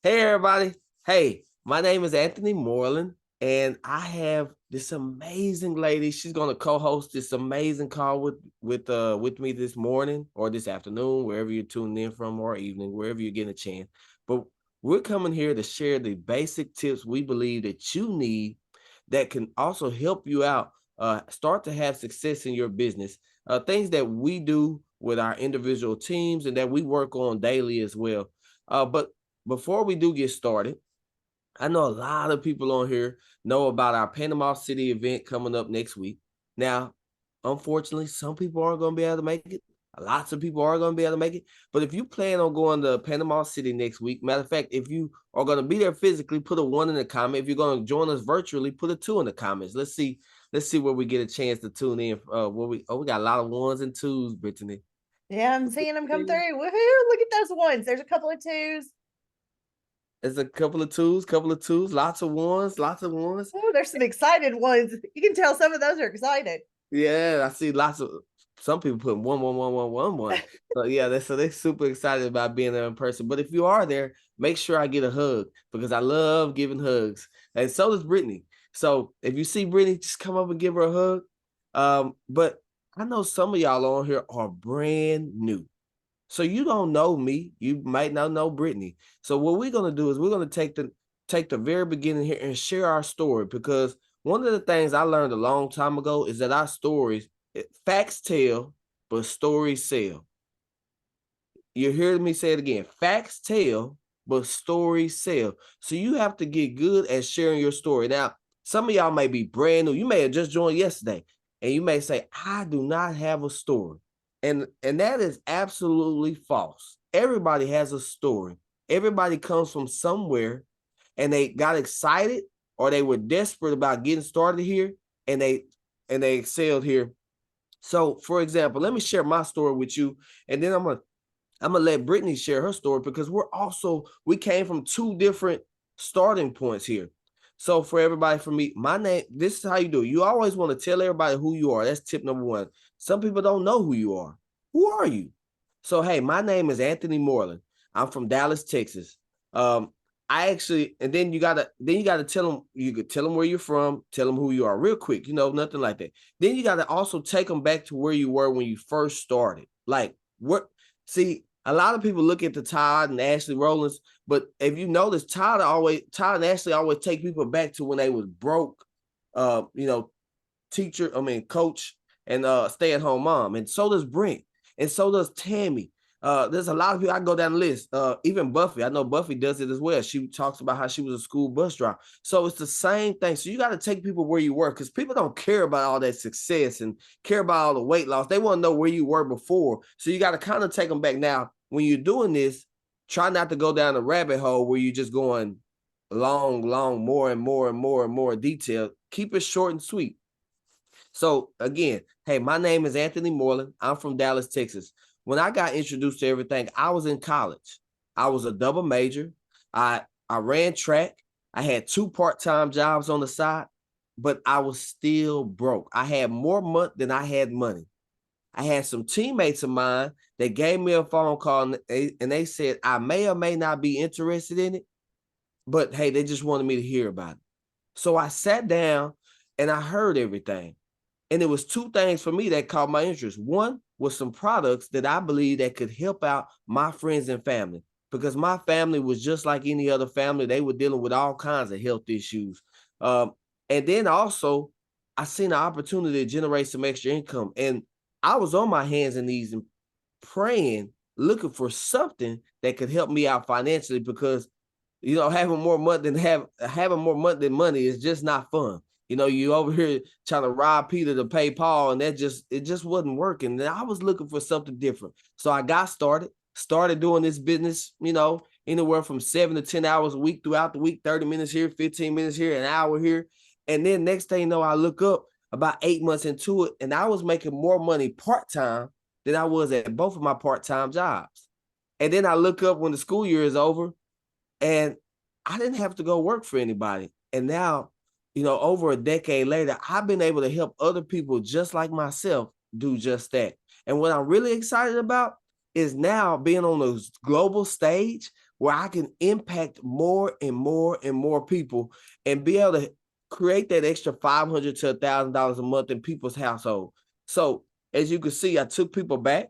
Hey, everybody. Hey, my name is Anthony Moreland, and I have this amazing lady. She's going to co-host this amazing call with me this morning or this afternoon, wherever you're tuning in from, or evening, wherever you're getting a chance. But we're coming here to share the basic tips we believe that you need that can also help you out, start to have success in your business. Things that we do with our individual teams and that we work on daily as well. But before we do get started, I know a lot of people on here know about our Panama City event coming up next week. Now, unfortunately, some people aren't going to be able to make it. Lots of people are going to be able to make it. But if you plan on going to Panama City next week, matter of fact, if you are going to be there physically, put a 1 in the comment. If you're going to join us virtually, put a 2 in the comments. Let's see where we get a chance to tune in. We got a lot of 1s and 2s, Brittany. Yeah, I'm seeing them come through. Woohoo! Look at those ones. There's a couple of twos. There's a couple of twos, lots of 1s, lots of 1s. Oh, there's some excited ones. You can tell some of those are excited. Yeah, I see lots of some people putting 1. So yeah, they're super excited about being there in person. But if you are there, make sure I get a hug because I love giving hugs, and so does Brittany. So if you see Brittany, just come up and give her a hug. But I know some of y'all on here are brand new. So you don't know me. You might not know Brittany. So what we're gonna do is we're gonna take the very beginning here and share our story because one of the things I learned a long time ago is that our stories, facts tell, but stories sell. You hear me say it again. Facts tell, but stories sell. So you have to get good at sharing your story. Now, some of y'all may be brand new. You may have just joined yesterday, and you may say, I do not have a story. And that is absolutely false. Everybody has a story. Everybody comes from somewhere and they got excited or they were desperate about getting started here and they excelled here. So, for example, let me share my story with you, and then I'm gonna let Brittany share her story because we came from two different starting points here. So for everybody, for me, my name, this is how you do it. You always want to tell everybody who you are. That's tip number one. Some people don't know who you are. Who are you? So hey, my name is Anthony Moreland. I'm from Dallas, Texas. I actually, and then you gotta tell them, you could tell them where you're from, tell them who you are real quick, nothing like that. Then you gotta also take them back to where you were when you first started. Like what see, a lot of people look at the Todd and Ashley Rowlands, but if you notice, Todd and Ashley always take people back to when they was broke, uh, you know, coach and stay-at-home mom. And so does Brent, and so does Tammy. There's a lot of people. I can go down the list. Even Buffy, I know Buffy does it as well. She talks about how she was a school bus driver. So it's the same thing. So you got to take people where you were because people don't care about all that success and care about all the weight loss. They want to know where you were before. So you got to kind of take them back. Now, when you're doing this, try not to go down the rabbit hole where you're just going long, more and more detail. Keep it short and sweet. So again, hey, my name is Anthony Moreland. I'm from Dallas, Texas. When I got introduced to everything, I was in college. I was a double major. I ran track. I had 2 part-time jobs on the side, but I was still broke. I had more money than I had money. I had some teammates of mine that gave me a phone call and they said I may or may not be interested in it, but hey, they just wanted me to hear about it. So I sat down and I heard everything. And it was two things for me that caught my interest. One was some products that I believe that could help out my friends and family because my family was just like any other family. They were dealing with all kinds of health issues. Um, and then also, I seen an opportunity to generate some extra income. And I was on my hands and knees and praying, looking for something that could help me out financially because having more money than money is just not fun. You over here trying to rob Peter to pay Paul, and it just wasn't working. And I was looking for something different. So I got started doing this business, anywhere from 7 to 10 hours a week throughout the week, 30 minutes here, 15 minutes here, an hour here. And then next thing you know, I look up about 8 months into it, and I was making more money part-time than I was at both of my part-time jobs. And then I look up when the school year is over, and I didn't have to go work for anybody. And now, over a decade later, I've been able to help other people just like myself do just that. And what I'm really excited about is now being on the global stage where I can impact more and more and more people and be able to create that extra $500 to $1,000 a month in people's household. So as you can see, I took people back.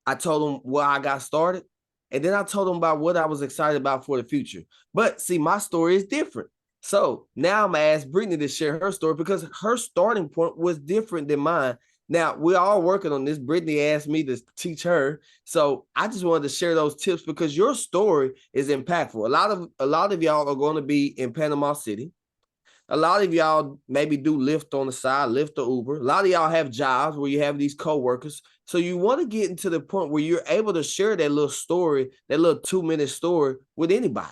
I told them where I got started, and then I told them about what I was excited about for the future. But see, my story is different. So now I'm gonna ask Brittaney to share her story because her starting point was different than mine. Now we're all working on this. Brittaney asked me to teach her, so I just wanted to share those tips because your story is impactful. A lot of y'all are going to be in Panama City. A lot of y'all maybe do Lyft on the side, Lyft or Uber. A lot of y'all have jobs where you have these coworkers. So you want to get into the point where you're able to share that little story, that little 2-minute story with anybody.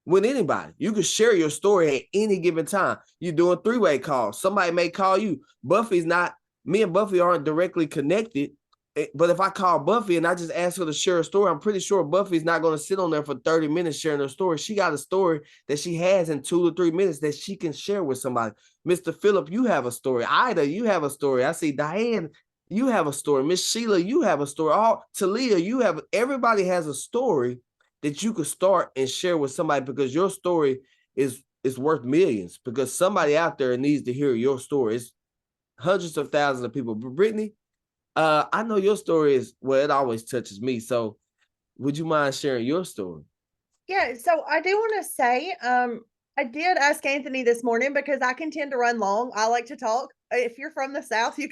With anybody. You can share your story at any given time. You're doing 3-way calls. Somebody may call you. Me and Buffy aren't directly connected. But if I call Buffy and I just ask her to share a story, I'm pretty sure Buffy's not going to sit on there for 30 minutes sharing her story. She got a story that she has in 2 to 3 minutes that she can share with somebody. Mr. Phillip, you have a story. Ida, you have a story. I see Diane, you have a story. Miss Sheila, you have a story. Talia, everybody has a story that you could start and share with somebody because your story is worth millions because somebody out there needs to hear your story. It's hundreds of thousands of people. But Brittaney, I know your story it always touches me. So would you mind sharing your story? Yeah, so I do want to say, I did ask Anthony this morning because I can tend to run long. I like to talk. If you're from the South, you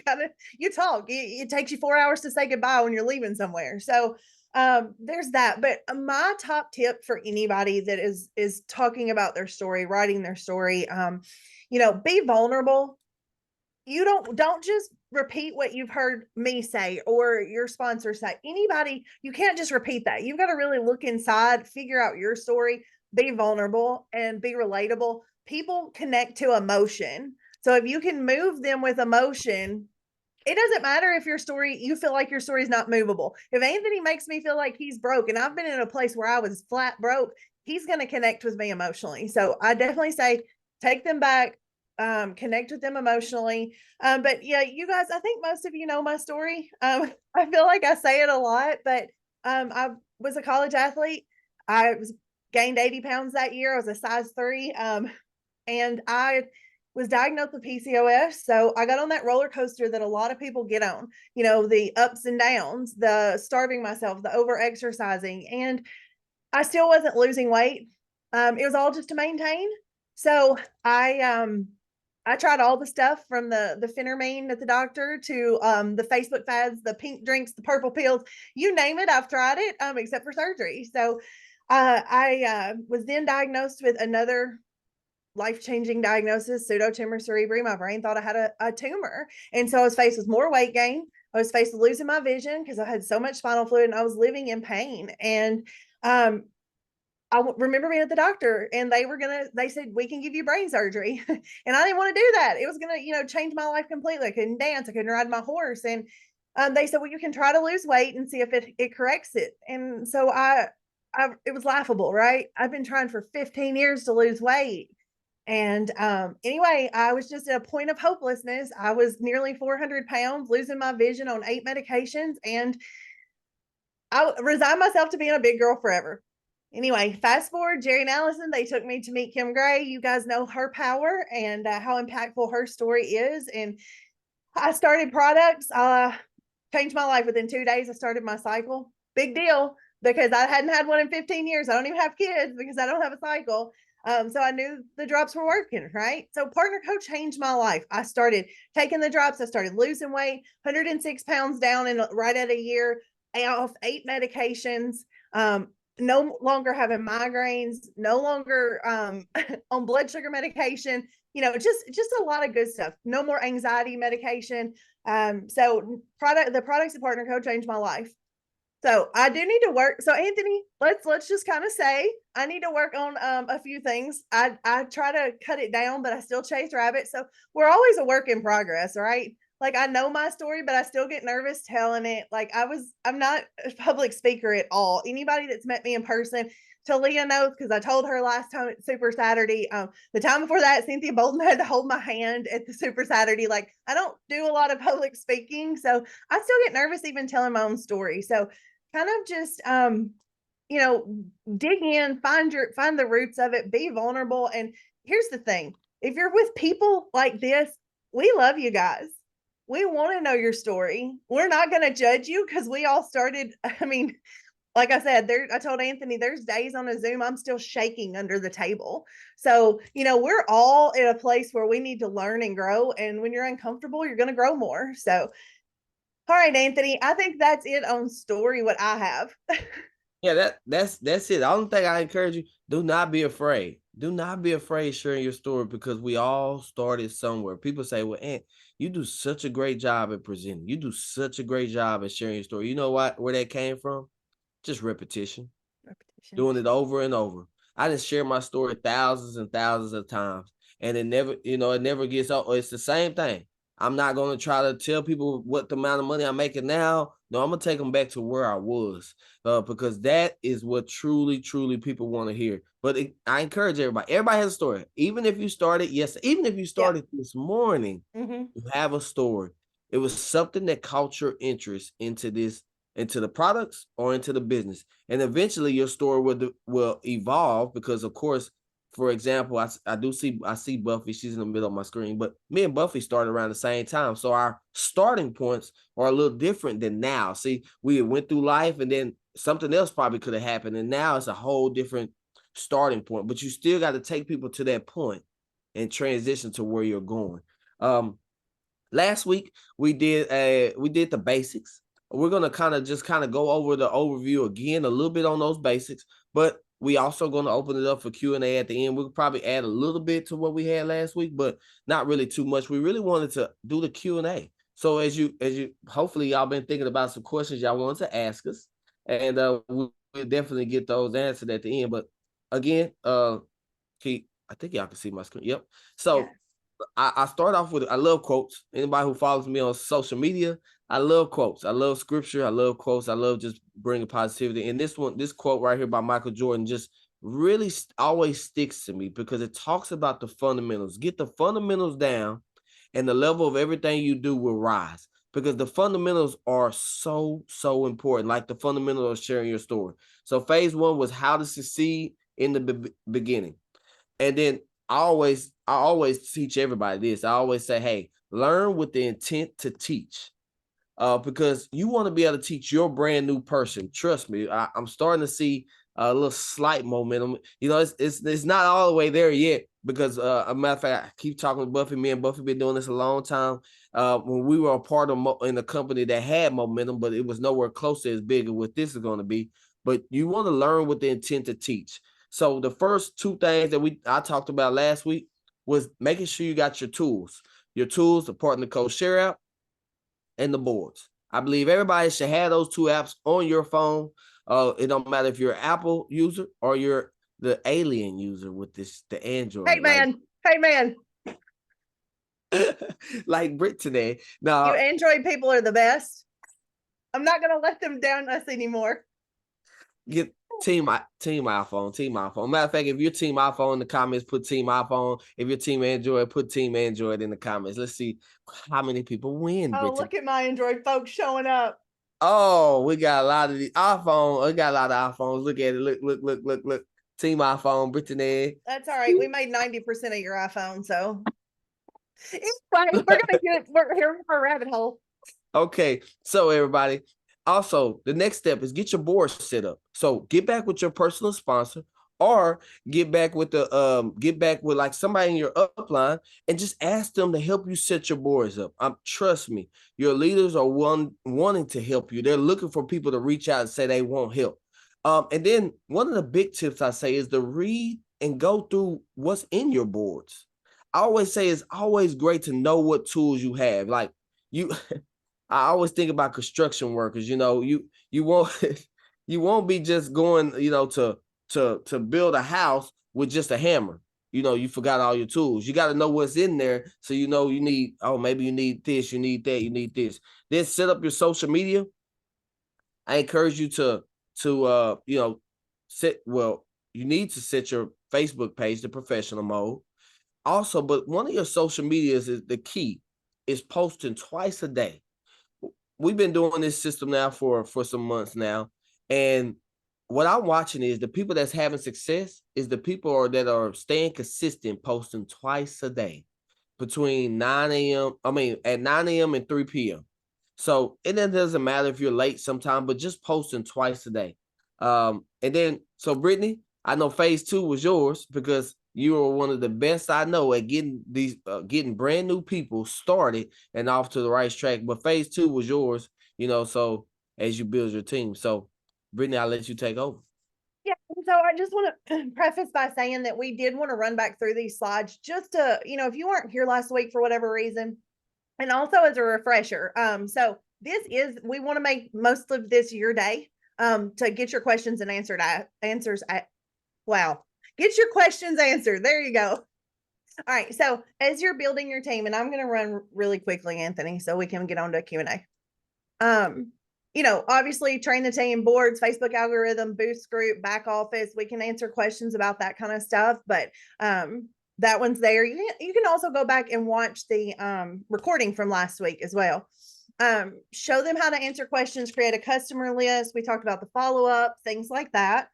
talk. It takes you 4 hours to say goodbye when you're leaving somewhere. So there's that. But my top tip for anybody that is talking about their story, writing their story, be vulnerable. You don't just repeat what you've heard me say or your sponsor say. Anybody, you can't just repeat that. You've got to really look inside, figure out your story, be vulnerable and be relatable. People connect to emotion. So if you can move them with emotion, it doesn't matter if you feel like your story is not movable. If Anthony makes me feel like he's broke and I've been in a place where I was flat broke, he's going to connect with me emotionally. So I definitely say take them back, connect with them emotionally. But yeah, you guys, I think most of you know my story. I feel like I say it a lot, but I was a college athlete. Gained 80 pounds that year. I was a size 3. And I was diagnosed with PCOS. So I got on that roller coaster that a lot of people get on, the ups and downs, the starving myself, the over exercising, and I still wasn't losing weight. It was all just to maintain. So I tried all the stuff from the phenermine at the doctor to the Facebook fads, the pink drinks, the purple pills, you name it. I've tried it, except for surgery. So I was then diagnosed with another life-changing diagnosis, pseudotumor cerebri. My brain thought I had a tumor. And so I was faced with more weight gain. I was faced with losing my vision because I had so much spinal fluid and I was living in pain. And I remember being at the doctor and they said, we can give you brain surgery. And I didn't want to do that. It was going to, change my life completely. I couldn't dance. I couldn't ride my horse. And they said, well, you can try to lose weight and see if it corrects it. And so it was laughable, right? I've been trying for 15 years to lose weight. And anyway, I was just at a point of hopelessness. I was nearly 400 pounds, losing my vision on 8 medications, and I resigned myself to being a big girl forever. Anyway, fast forward, Jerry and Allison, they took me to meet Kim Gray. You guys know her power and how impactful her story is. And I started products, changed my life within 2 days. I started my cycle. Big deal because I hadn't had one in 15 years. I don't even have kids because I don't have a cycle. So I knew the drops were working, right? So Partner Co changed my life. I started taking the drops. I started losing weight, 106 pounds down in right at a year, off 8 medications. No longer having migraines, no longer on blood sugar medication, just a lot of good stuff. No more anxiety medication. So the products at Partner Co changed my life. So I do need to work. So Anthony, let's just kind of say I need to work on a few things. I try to cut it down, but I still chase rabbits. So we're always a work in progress, right? Like I know my story, but I still get nervous telling it. Like I'm not a public speaker at all. Anybody that's met me in person, Talia knows because I told her last time at Super Saturday. The time before that, Cynthia Bolton had to hold my hand at the Super Saturday. Like I don't do a lot of public speaking, so I still get nervous even telling my own story. So kind of just dig in, find the roots of it, be vulnerable. And here's the thing. If you're with people like this, we love you guys. We want to know your story. We're not going to judge you because we all started. I mean, like I said, I told Anthony, there's days on a Zoom I'm still shaking under the table. So, we're all in a place where we need to learn and grow. And when you're uncomfortable, you're going to grow more. So, all right, Anthony, I think that's it on story, what I have. Yeah, that's it. The only thing I encourage you, do not be afraid. Do not be afraid sharing your story, because we all started somewhere. People say, well, Aunt, you do such a great job at presenting. You do such a great job at sharing your story. You know what? Where that came from? Just repetition. Repetition. Doing it over and over. I just share my story thousands and thousands of times, and it never gets old. It's the same thing. I'm not going to try to tell people what the amount of money I'm making now. No, I'm going to take them back to where I was, because that is what truly, truly people want to hear. But I encourage everybody. Everybody has a story. Even if you started even if you started this morning, you have a story. It was something that caught your interest into the products or into the business. And eventually your story will evolve, because of course, for example, I see Buffy, she's in the middle of my screen, but me and Buffy started around the same time. So our starting points are a little different than now. See, we went through life and then something else probably could have happened. And now it's a whole different starting point, but you still got to take people to that point and transition to where you're going. Last week we did the basics. We're gonna kind of go over the overview again, a little bit on those basics, but we also gonna open it up for Q&A at the end. We'll probably add a little bit to what we had last week, but not really too much. We really wanted to do the Q&A. So as you hopefully y'all been thinking about some questions y'all wanted to ask us, and we'll definitely get those answered at the end. But again, Keith, I think y'all can see my screen. Yep. So I start off with, I love quotes. Anybody who follows me on social media, I love quotes. I love scripture. I love quotes. I love just bringing positivity. And this quote right here by Michael Jordan just really always sticks to me, because it talks about the fundamentals. Get the fundamentals down and the level of everything you do will rise, because the fundamentals are so, so important. Like the fundamental of sharing your story. So phase 1 was how to succeed in the beginning. And then I always teach everybody this. I always say, hey, learn with the intent to teach. Because you want to be able to teach your brand new person. Trust me, I'm starting to see a little slight momentum. It's not all the way there yet, because a matter of fact, I keep talking with Buffy. Me and Buffy been doing this a long time. When we were a part of in a company that had momentum, but it was nowhere close to as big as what this is going to be. But you want to learn with the intent to teach. So the first 2 things that I talked about last week was making sure you got your tools, the Partner Code Share app and the boards. I believe everybody should have those 2 apps on your phone. It don't matter if you're an Apple user or you're the alien user with the Android. Hey man. Like Brittaney. You Now, Android people are the best. I'm not gonna let them down us anymore. get team iPhone. Matter of fact, if you're team iPhone in the comments, put team iPhone. If you're team Android, put team Android in the comments. Let's see how many people win. Oh, look at my Android folks showing up. Oh, we got a lot of the iPhone. We got a lot of iPhones. Look at it. Look. Team iPhone, Brittaney. That's all right. We made 90% of your iPhone, so anyway, we're here for a rabbit hole. Okay, so everybody, also the next step is get your board set up. So get back with your personal sponsor, or get back with like somebody in your upline and just ask them to help you set your boards up. Trust me, your leaders are wanting to help you. They're looking for people to reach out and say they want help. And then one of the big tips I say is to read and go through what's in your boards. I always say it's always great to know what tools you have. Like you I always think about construction workers. You won't you won't be just going, to build a house with just a hammer. You forgot all your tools. You got to know what's in there, so you need, maybe you need this, you need that, you need this. Then set up your social media. I encourage you to you need to set your Facebook page to professional mode. Also, but one of your social medias is the key is posting twice a day. We've been doing this system now for some months now, and what I'm watching is the people that's having success is the people that are staying consistent, posting twice a day between 9 a.m. I mean, at 9 a.m. and 3 p.m. So it doesn't matter if you're late sometime, but just posting twice a day. And then, so Brittany, I know phase 2 was yours because you were one of the best I know at getting these, getting brand new people started and off to the right track. But phase 2 was yours, so as you build your team. So Brittany, I'll let you take over. Yeah, so I just want to preface by saying that we did want to run back through these slides just to, if you weren't here last week for whatever reason, and also as a refresher. So we want to make most of this your day to get your questions and get your questions answered. There you go. All right. So as you're building your team, and I'm going to run really quickly, Anthony, so we can get on to Q&A. Obviously train the team, boards, Facebook algorithm, boost group, back office. We can answer questions about that kind of stuff, but that one's there. You can also go back and watch the recording from last week as well. Show them how to answer questions, create a customer list. We talked about the follow-up, things like that.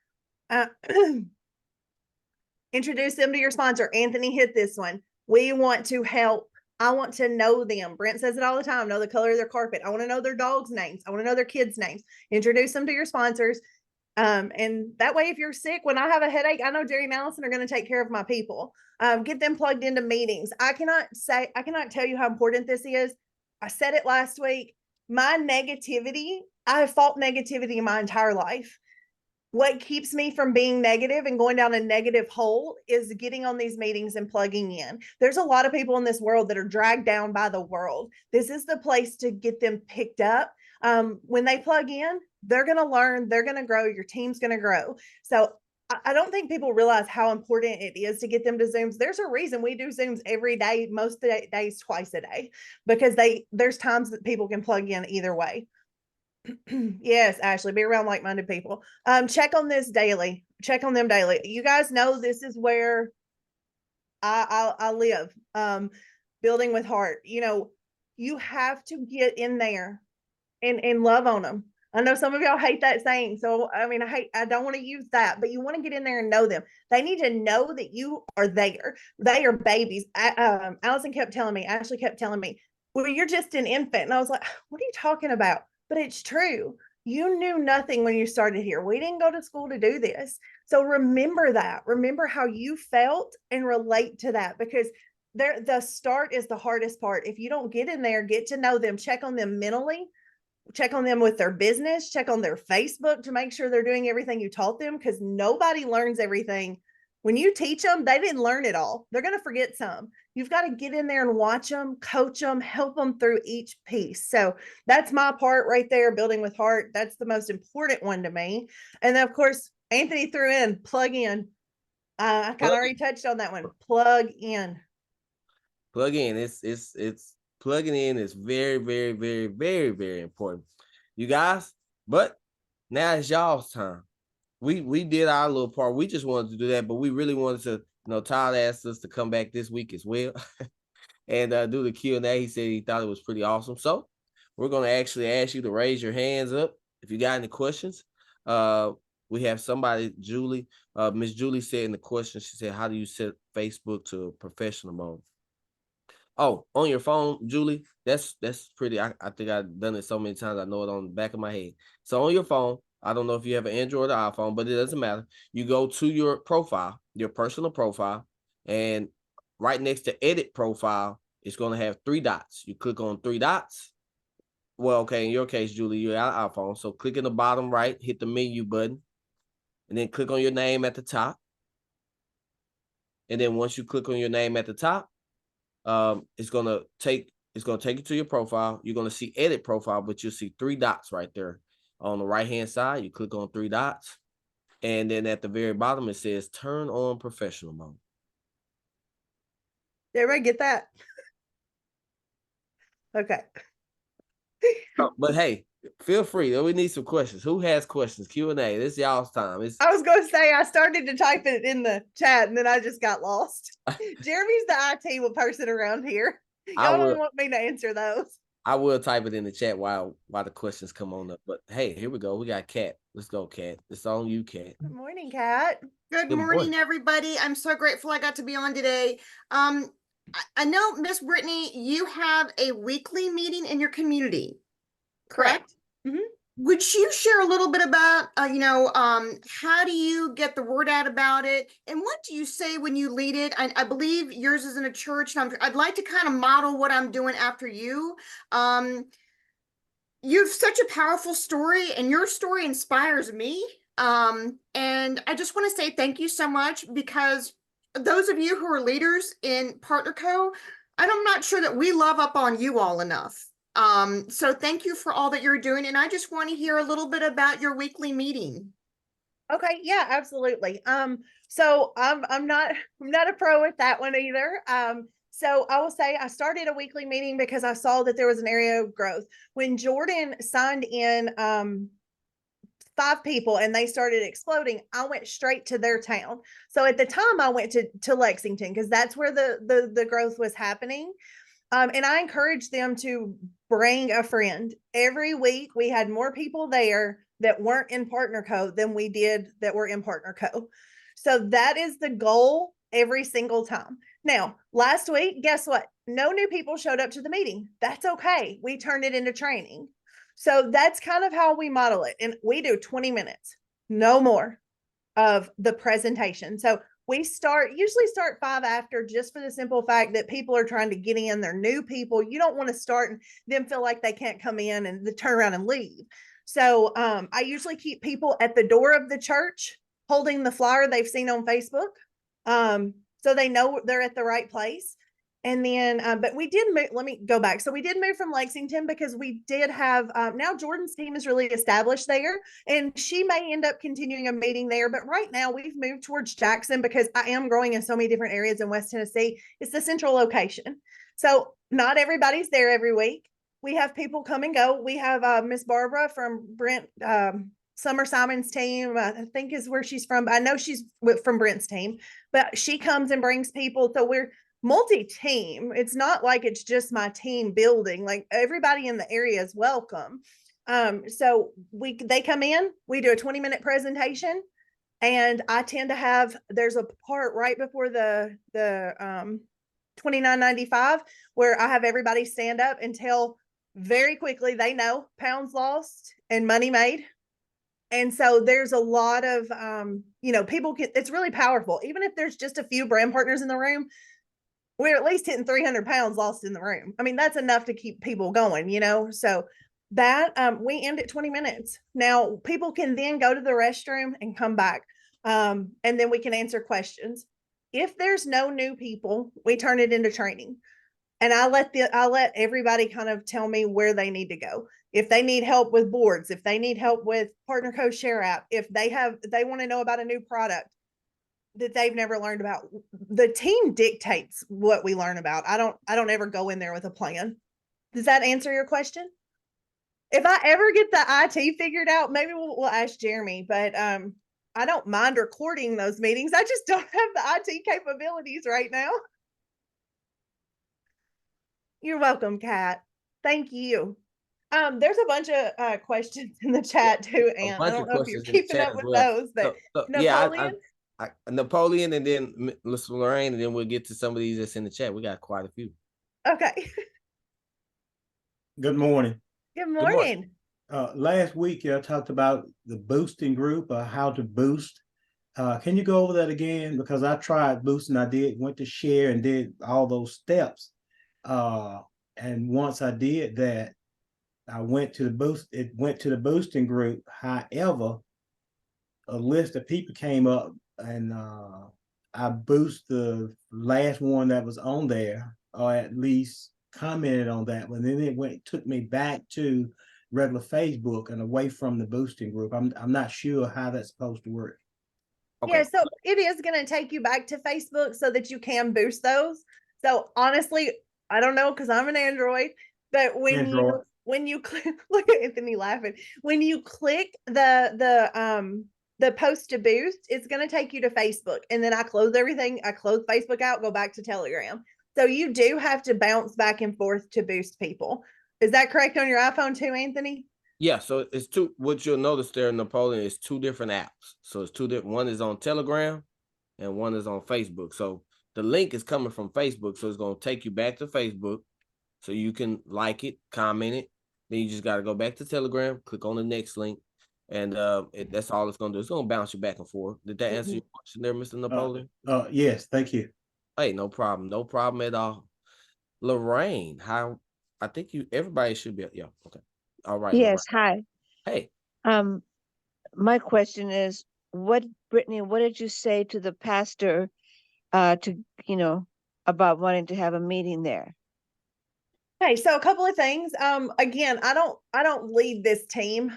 Introduce them to your sponsor. Anthony hit this one. We want to help. I want to know them. Brent says it all the time. Know the color of their carpet. I want to know their dogs' names. I want to know their kids' names. Introduce them to your sponsors. And that way, if you're sick, when I have a headache, I know Jerry and Allison are going to take care of my people. Get them plugged into meetings. I cannot tell you how important this is. I said it last week. My negativity, I have fought negativity my entire life. What keeps me from being negative and going down a negative hole is getting on these meetings and plugging in. There's a lot of people in this world that are dragged down by the world. This is the place to get them picked up. When they plug in, they're going to learn, they're going to grow, your team's going to grow. So I don't think people realize how important it is to get them to Zooms. There's a reason we do Zooms every day, most days, twice a day, because there's times that people can plug in either way. Yes, Ashley, be around like-minded people. Check on this daily. Check on them daily. You guys know this is where I live. Building with heart. You have to get in there and love on them. I know some of y'all hate that saying. So, I don't want to use that, but you want to get in there and know them. They need to know that you are there. They are babies. Allison kept telling me, Ashley kept telling me, well, you're just an infant. And I was like, what are you talking about? But it's true. You knew nothing when you started here. We didn't go to school to do this. So remember that. Remember how you felt and relate to that, because the start is the hardest part. If you don't get in there, get to know them, check on them mentally, check on them with their business, check on their Facebook to make sure they're doing everything you taught them, because nobody learns everything. When you teach them, they didn't learn it all. They're going to forget some. You've got to get in there and watch them, coach them, help them through each piece. So that's my part right there, building with heart. That's the most important one to me. And then, of course, Anthony threw in plug in. I kind of already touched on that one. Plug in. Plug in. It's plugging in is very, very, very, very, very important, you guys. But now it's y'all's time. We did our little part. We just wanted to do that, but we really wanted to, Todd asked us to come back this week as well and do the Q&A. He said he thought it was pretty awesome. So we're going to actually ask you to raise your hands up if you got any questions. We have somebody, Julie. Miss Julie said in the question, she said, how do you set Facebook to professional mode? Oh, on your phone, Julie. That's pretty. I think I've done it so many times. I know it on the back of my head. So on your phone, I don't know if you have an Android or iPhone, but it doesn't matter. You go to your profile, your personal profile, and right next to edit profile, it's going to have 3 dots. You click on 3 dots. Well, okay, in your case, Julie, you're on an iPhone. So click in the bottom right, hit the menu button, and then click on your name at the top. And then once you click on your name at the top, it's gonna take you to your profile. You're gonna see edit profile, but you'll see 3 dots right there on the right hand side. You click on 3 dots, and then at the very bottom it says turn on professional mode. Did everybody get that? Okay. But hey, feel free. We need some questions. Who has questions? Q&A. This is y'all's time. I was going to say, I started to type it in the chat and then I just got lost. Jeremy's the IT person around here. Y'all don't want me to answer those. I will type it in the chat while the questions come on up. But hey, here we go. We got Kat. Let's go, Kat. It's on you, Kat. Good morning, Kat. Good Good morning, morning. everybody. I'm so grateful I got to be on today. I know, Miss Brittany, you have a weekly meeting in your community, correct? Mhm. Would you share a little bit about, how do you get the word out about it? And what do you say when you lead it? I believe yours is in a church, and I'd like to kind of model what I'm doing after you. You have such a powerful story, and your story inspires me. And I just want to say thank you so much, because those of you who are leaders in Partner Co, I'm not sure that we love up on you all enough. So thank you for all that you're doing. And I just want to hear a little bit about your weekly meeting. Okay, yeah, absolutely. So I'm not a pro at that one either. So I will say I started a weekly meeting because I saw that there was an area of growth. When Jordan signed in 5 people and they started exploding, I went straight to their town. So at the time I went to Lexington because that's where the growth was happening. And I encouraged them to bring a friend. Every week we had more people there that weren't in Partner Co than we did that were in Partner Co. So that is the goal every single time. Now, last week, guess what? No new people showed up to the meeting. That's okay. We turned it into training. So that's kind of how we model it. And we do 20 minutes, no more of the presentation. So we usually start 5 after, just for the simple fact that people are trying to get in. They're new people. You don't want to start and them feel like they can't come in and turn around and leave. So I usually keep people at the door of the church holding the flyer they've seen on Facebook. So they know they're at the right place. And then, but we did move, let me go back. So we did move from Lexington because we did have, now Jordan's team is really established there, and she may end up continuing a meeting there. But right now we've moved towards Jackson because I am growing in so many different areas in West Tennessee. It's the central location. So not everybody's there every week. We have people come and go. We have Miss Barbara from Brent, Summer Simon's team, I think is where she's from. I know she's from Brent's team, but she comes and brings people. So we're multi-team. It's not like it's just my team building. Like, everybody in the area is welcome. So they come in, we do a 20-minute presentation, and I tend to have, there's a part right before the 29.95 where I have everybody stand up and tell very quickly they know pounds lost and money made. And so there's a lot of people it's really powerful. Even if there's just a few brand partners in the room, we're at least hitting 300 pounds lost in the room. I mean, that's enough to keep people going, so that we end at 20 minutes. Now people can then go to the restroom and come back, and then we can answer questions. If there's no new people, we turn it into training, and I let everybody kind of tell me where they need to go. If they need help with boards, if they need help with Partner Co Share app, if they want to know about a new product that they've never learned about, the team dictates what we learn about. I don't ever go in there with a plan. Does that answer your question? If I ever get the IT figured out, maybe we'll ask Jeremy, but I don't mind recording those meetings. I just don't have the IT capabilities right now. You're welcome, Kat. Thank you. There's a bunch of questions in the chat too, and I don't know if you're keeping up with those, but Napoleon. Napoleon, and then Miss Lorraine, and then we'll get to some of these that's in the chat. We got quite a few. Okay. Good morning. Good morning. Last week you talked about the boosting group, how to boost. Can you go over that again? Because I tried boosting. Went to share and did all those steps. And once I did that, I went to the boost. It went to the boosting group. However, a list of people came up, and I boost the last one that was on there, or at least commented on that one. Then it took me back to regular Facebook and away from the boosting group. I'm not sure how that's supposed to work. Okay. Yeah, so it is going to take you back to Facebook so that you can boost those. So honestly, I don't know, because I'm an Android, but when you click, look at Anthony laughing. When you click the post to boost, it's going to take you to Facebook, and then I close everything. I close Facebook out, go back to Telegram. So you do have to bounce back and forth to boost people. Is that correct on your iPhone too, Anthony? Yeah, so it's two. What you'll notice there, Napoleon, is two different apps. So it's two different. One is on Telegram, and one is on Facebook. So the link is coming from Facebook, so it's gonna take you back to Facebook, so you can like it, comment it. Then you just got to go back to Telegram, click on the next link, and that's all it's gonna do. It's gonna bounce you back and forth. Did that answer your question there, Mr. Napoleon? Yes, thank you. Hey, no problem, no problem at all. Lorraine, how? I think everybody should be. Yeah, okay, all right, Lorraine. Yes, hi. Hey. Um, my question is, Brittany, what did you say to the pastor, about wanting to have a meeting there? Okay, so a couple of things. Again, I don't lead this team.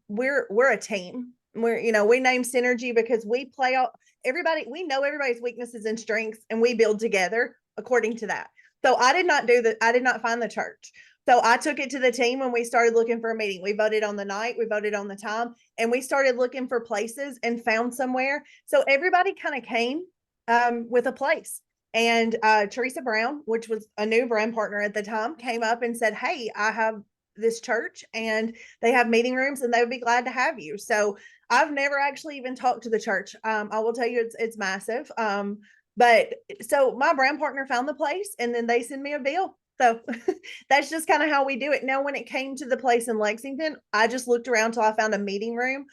We're a team. We name Synergy because we play all we know everybody's weaknesses and strengths, and we build together according to that. So I did not find the church. So I took it to the team when we started looking for a meeting. We voted on the night, we voted on the time, and we started looking for places and found somewhere. So everybody kind of came with a place. And Teresa Brown, which was a new brand partner at the time, came up and said, hey, I have this church and they have meeting rooms and they would be glad to have you. So I've never actually even talked to the church. I will tell you it's massive. But so my brand partner found the place and then they send me a bill. So that's just kind of how we do it. Now, when it came to the place in Lexington, I just looked around till I found a meeting room.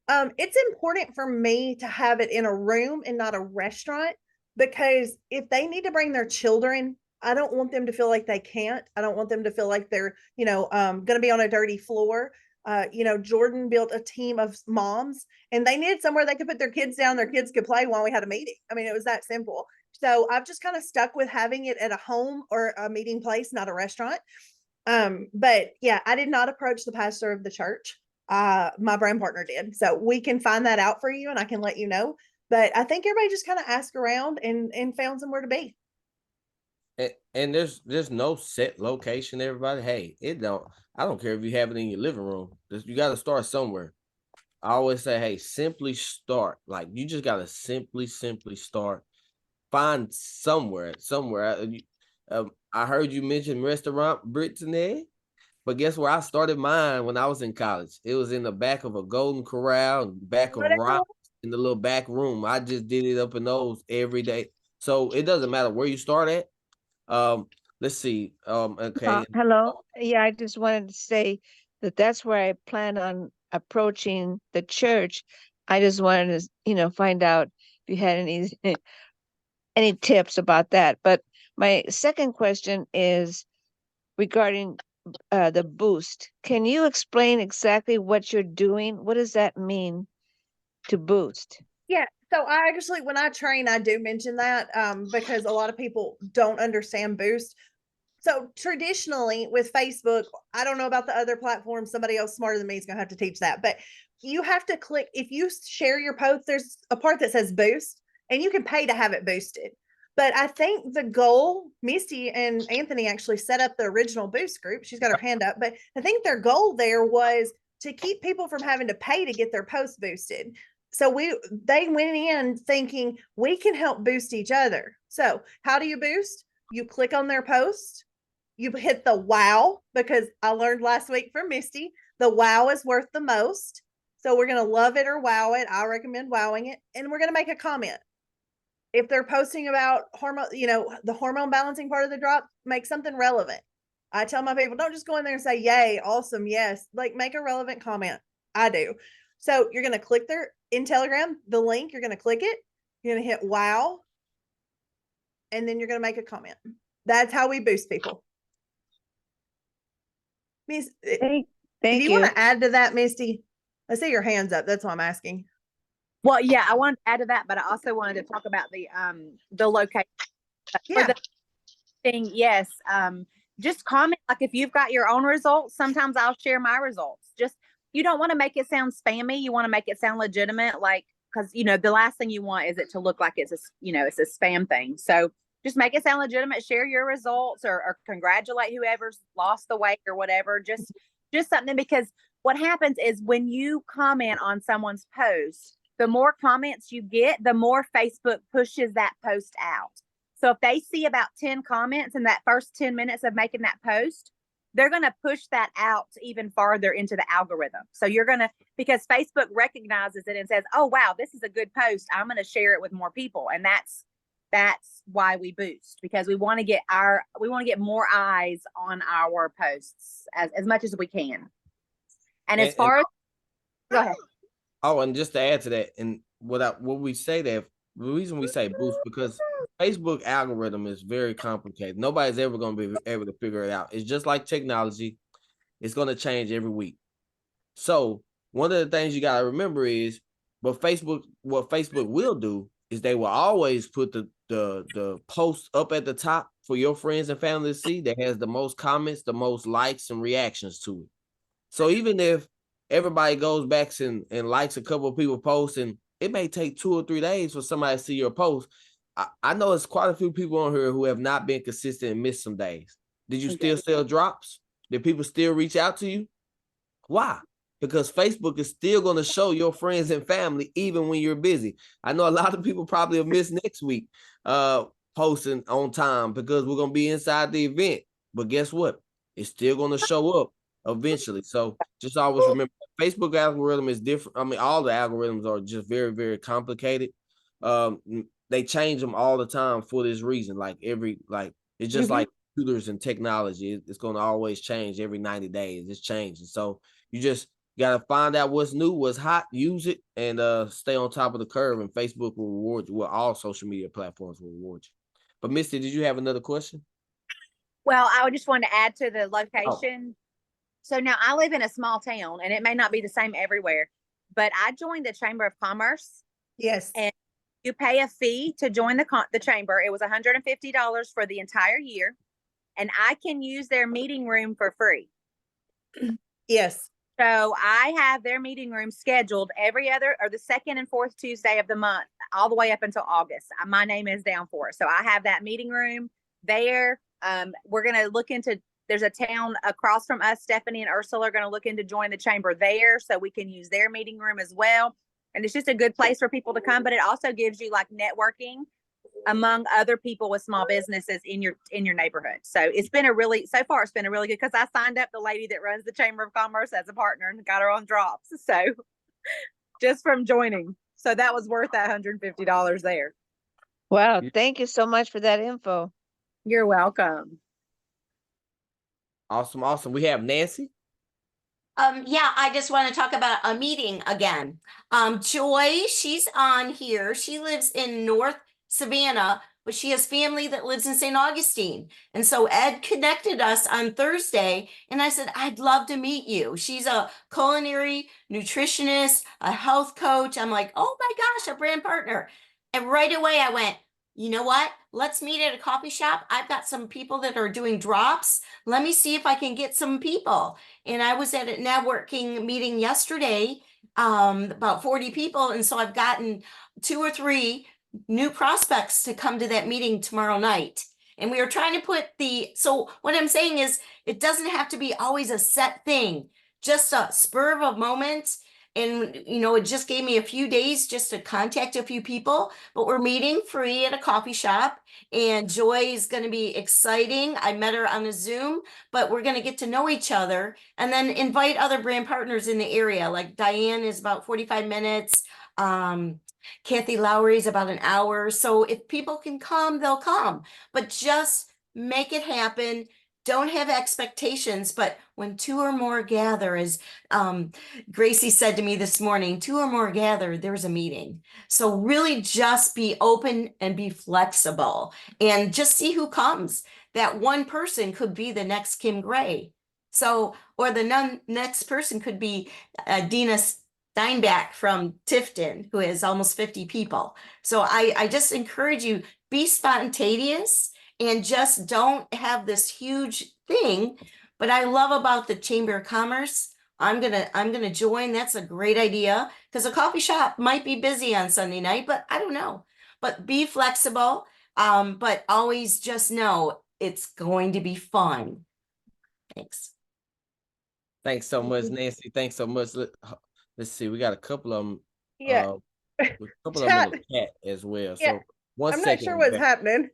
It's important for me to have it in a room and not a restaurant, because if they need to bring their children, I don't want them to feel like they can't. I don't want them to feel like they're, going to be on a dirty floor. Jordan built a team of moms and they needed somewhere they could put their kids down. Their kids could play while we had a meeting. I mean, it was that simple. So I've just kind of stuck with having it at a home or a meeting place, not a restaurant. But yeah, I did not approach the pastor of the church. My brand partner did. So we can find that out for you and I can let you know. But I think everybody just kind of asked around and found somewhere to be. And there's no set location, everybody. Hey, I don't care if you have it in your living room. You got to start somewhere. I always say, hey, simply start. Like, you just got to simply start. Find somewhere. I heard you mention restaurant Brittaney, but guess where I started mine when I was in college? It was in the back of a Golden Corral, back of rock, in the little back room. I just did it up in those every day. So it doesn't matter where you start at. Let's see. Okay. Hello. Yeah, I just wanted to say that's where I plan on approaching the church. I just wanted to, find out if you had any tips about that. But my second question is regarding the boost. Can you explain exactly what you're doing? What does that mean to boost? Yeah. So I actually, when I train, I do mention that because a lot of people don't understand boost. So traditionally with Facebook, I don't know about the other platforms. Somebody else smarter than me is going to have to teach that. But you have to click, if you share your post, there's a part that says boost and you can pay to have it boosted. But I think the goal, Misty and Anthony actually set up the original boost group. She's got her hand up. But I think their goal there was to keep people from having to pay to get their posts boosted. So they went in thinking we can help boost each other. So how do you boost? You click on their post. You hit the wow, because I learned last week from Misty, the wow is worth the most. So we're going to love it or wow it. I recommend wowing it. And we're going to make a comment. If they're posting about hormone, the hormone balancing part of the drop, make something relevant. I tell my people, don't just go in there and say, yay, awesome, yes. Like, make a relevant comment. I do. So you're going to click in Telegram, the link, you're going to click it. You're going to hit wow. And then you're going to make a comment. That's how we boost people. Miss, Thank if you want to add to that, Misty, I see your hands up. That's why I'm asking. Well, yeah, I wanted to add to that, but I also wanted to talk about the location. Yeah. For the thing, yes. Just comment, like if you've got your own results, sometimes I'll share my results. Just, you don't want to make it sound spammy. You want to make it sound legitimate, like, because, the last thing you want is it to look like it's it's a spam thing. So just make it sound legitimate, share your results or congratulate whoever's lost the weight or whatever. Just something, because what happens is when you comment on someone's post, the more comments you get, the more Facebook pushes that post out. So if they see about 10 comments in that first 10 minutes of making that post, they're going to push that out even farther into the algorithm. So you're going to, because Facebook recognizes it and says, oh, wow, this is a good post. I'm going to share it with more people. And that's why we boost, because we want to get more eyes on our posts as much as we can. And as far as, go ahead. Oh, and just to add to that, and what we say that, the reason we say boost, because Facebook algorithm is very complicated. Nobody's ever going to be able to figure it out. It's just like technology. It's going to change every week. So one of the things you got to remember is, what Facebook will do is they will always put the post up at the top for your friends and family to see, that has the most comments, the most likes and reactions to it. So even if everybody goes back and likes a couple of people posts, and it may take 2 or 3 days for somebody to see your post. I know it's quite a few people on here who have not been consistent and missed some days. Did you still sell drops? Did people still reach out to you? Why? Because Facebook is still going to show your friends and family even when you're busy. I know a lot of people probably will miss next week posting on time because we're going to be inside the event. But guess what? It's still going to show up eventually. So just always remember, Facebook algorithm is different. I mean, all the algorithms are just very, very complicated. They change them all the time for this reason. It's just like computers and technology. It's going to always change every 90 days. It's changing. So you just got to find out what's new, what's hot, use it, and stay on top of the curve. And Facebook will reward you. Well, all social media platforms will reward you. But Misty, did you have another question? Well, I just wanted to add to the location. So now I live in a small town, and it may not be the same everywhere, but I joined the Chamber of Commerce. Yes. And you pay a fee to join the chamber. It was $150 for the entire year, and I can use their meeting room for free. Yes. So I have their meeting room scheduled every other or the second and fourth Tuesday of the month, all the way up until August. My name is down for it. So I have that meeting room there. We're going to look into, there's a town across from us, Stephanie and Ursula are going to look into joining the chamber there, so we can use their meeting room as well. And it's just a good place for people to come, but it also gives you like networking among other people with small businesses in your neighborhood. So it's been so far it's been a really good, because I signed up the lady that runs the Chamber of Commerce as a partner and got her on drops. So just from joining. So that was worth that $150 there. Wow. Thank you so much for that info. You're welcome. Awesome. Awesome. We have Nancy. Yeah, I just want to talk about a meeting again. Joy, she's on here. She lives in North Savannah, but she has family that lives in St. Augustine. And so Ed connected us on Thursday, and I said, I'd love to meet you. She's a culinary nutritionist, a health coach. I'm like, oh my gosh, a brand partner. And right away I went, you know what? Let's meet at a coffee shop. I've got some people that are doing drops. Let me see if I can get some people. And I was at a networking meeting yesterday, about 40 people. And so I've gotten 2 or 3 new prospects to come to that meeting tomorrow night. And we are trying to so what I'm saying is, it doesn't have to be always a set thing, just a spur of a moment. And, it just gave me a few days just to contact a few people, but we're meeting free at a coffee shop, and Joy is going to be exciting. I met her on a Zoom, but we're going to get to know each other and then invite other brand partners in the area. Like Diane is about 45 minutes. Kathy Lowry is about an hour. So if people can come, they'll come, but just make it happen. Don't have expectations, but when 2 or more gather, as Gracie said to me this morning, 2 or more gather, there's a meeting. So really just be open and be flexible and just see who comes. That one person could be the next Kim Gray. So, or the next person could be Dina Steinbach from Tifton, who has almost 50 people. So I just encourage you, be spontaneous. And just don't have this huge thing. But I love about the Chamber of Commerce. I'm gonna join. That's a great idea, because a coffee shop might be busy on Sunday night, but I don't know. But be flexible. But always just know it's going to be fun. Thanks. Thanks so much, Nancy. Thanks so much. Let's see. We got a couple of them. Yeah. A couple of them in the chat as well. Yeah. So I'm not sure what's happening.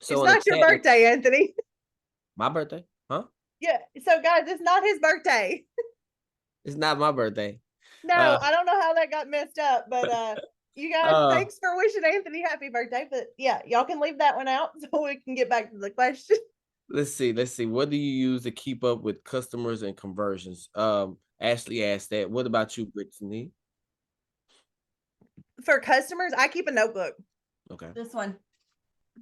So it's not your birthday, Anthony. My birthday? Huh? Yeah. So guys, it's not his birthday. It's not my birthday. No, Uh, I don't know how that got messed up, but you guys, uh, thanks for wishing Anthony happy birthday. But yeah, y'all can leave that one out so we can get back to the question. let's see. Let's see. What do you use to keep up with customers and conversions? Ashley asked that. What about you, Brittany? For customers, I keep a notebook. Okay. This one.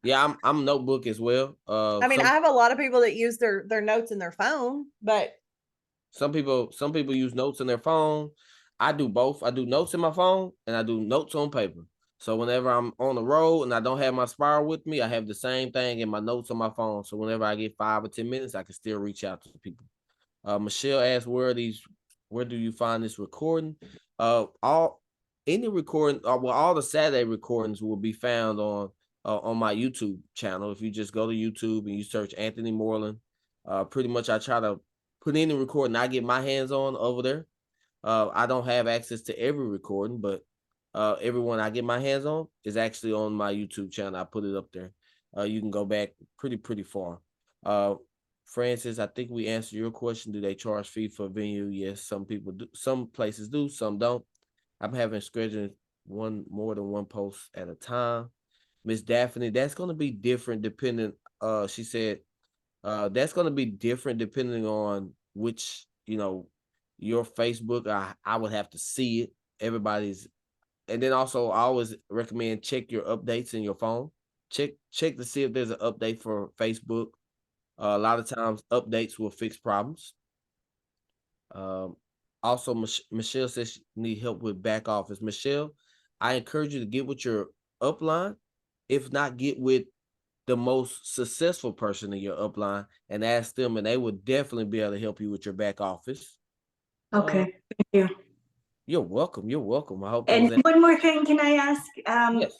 Yeah, I'm notebook as well. I mean, I have a lot of people that use their notes in their phone, but some people use notes in their phone. I do both. I do notes in my phone and I do notes on paper. So whenever I'm on the road and I don't have my spiral with me, I have the same thing in my notes on my phone. So whenever I get 5 or 10 minutes, I can still reach out to people. Michelle asked, where do you find this recording? All the Saturday recordings will be found on my YouTube channel. If you just go to YouTube and you search Anthony Moreland, pretty much I try to put any recording I get my hands on over there. I don't have access to every recording, but everyone I get my hands on is actually on my YouTube channel. I put it up there. You can go back pretty far. Francis, I think we answered your question. Do they charge fee for venue? Yes, some people do. Some places do, some don't. I'm having scheduled more than one post at a time. Miss Daphne, that's going to be different depending. She said that's going to be different depending on which, your Facebook. I would have to see it. Everybody's, and then also I always recommend check your updates in your phone. Check to see if there's an update for Facebook. A lot of times updates will fix problems. Also, Michelle says she need help with back office. Michelle, I encourage you to get with your upline. If not, get with the most successful person in your upline and ask them, and they will definitely be able to help you with your back office. Okay, thank you. You're welcome. You're welcome. I hope. And one more thing, can I ask? Yes.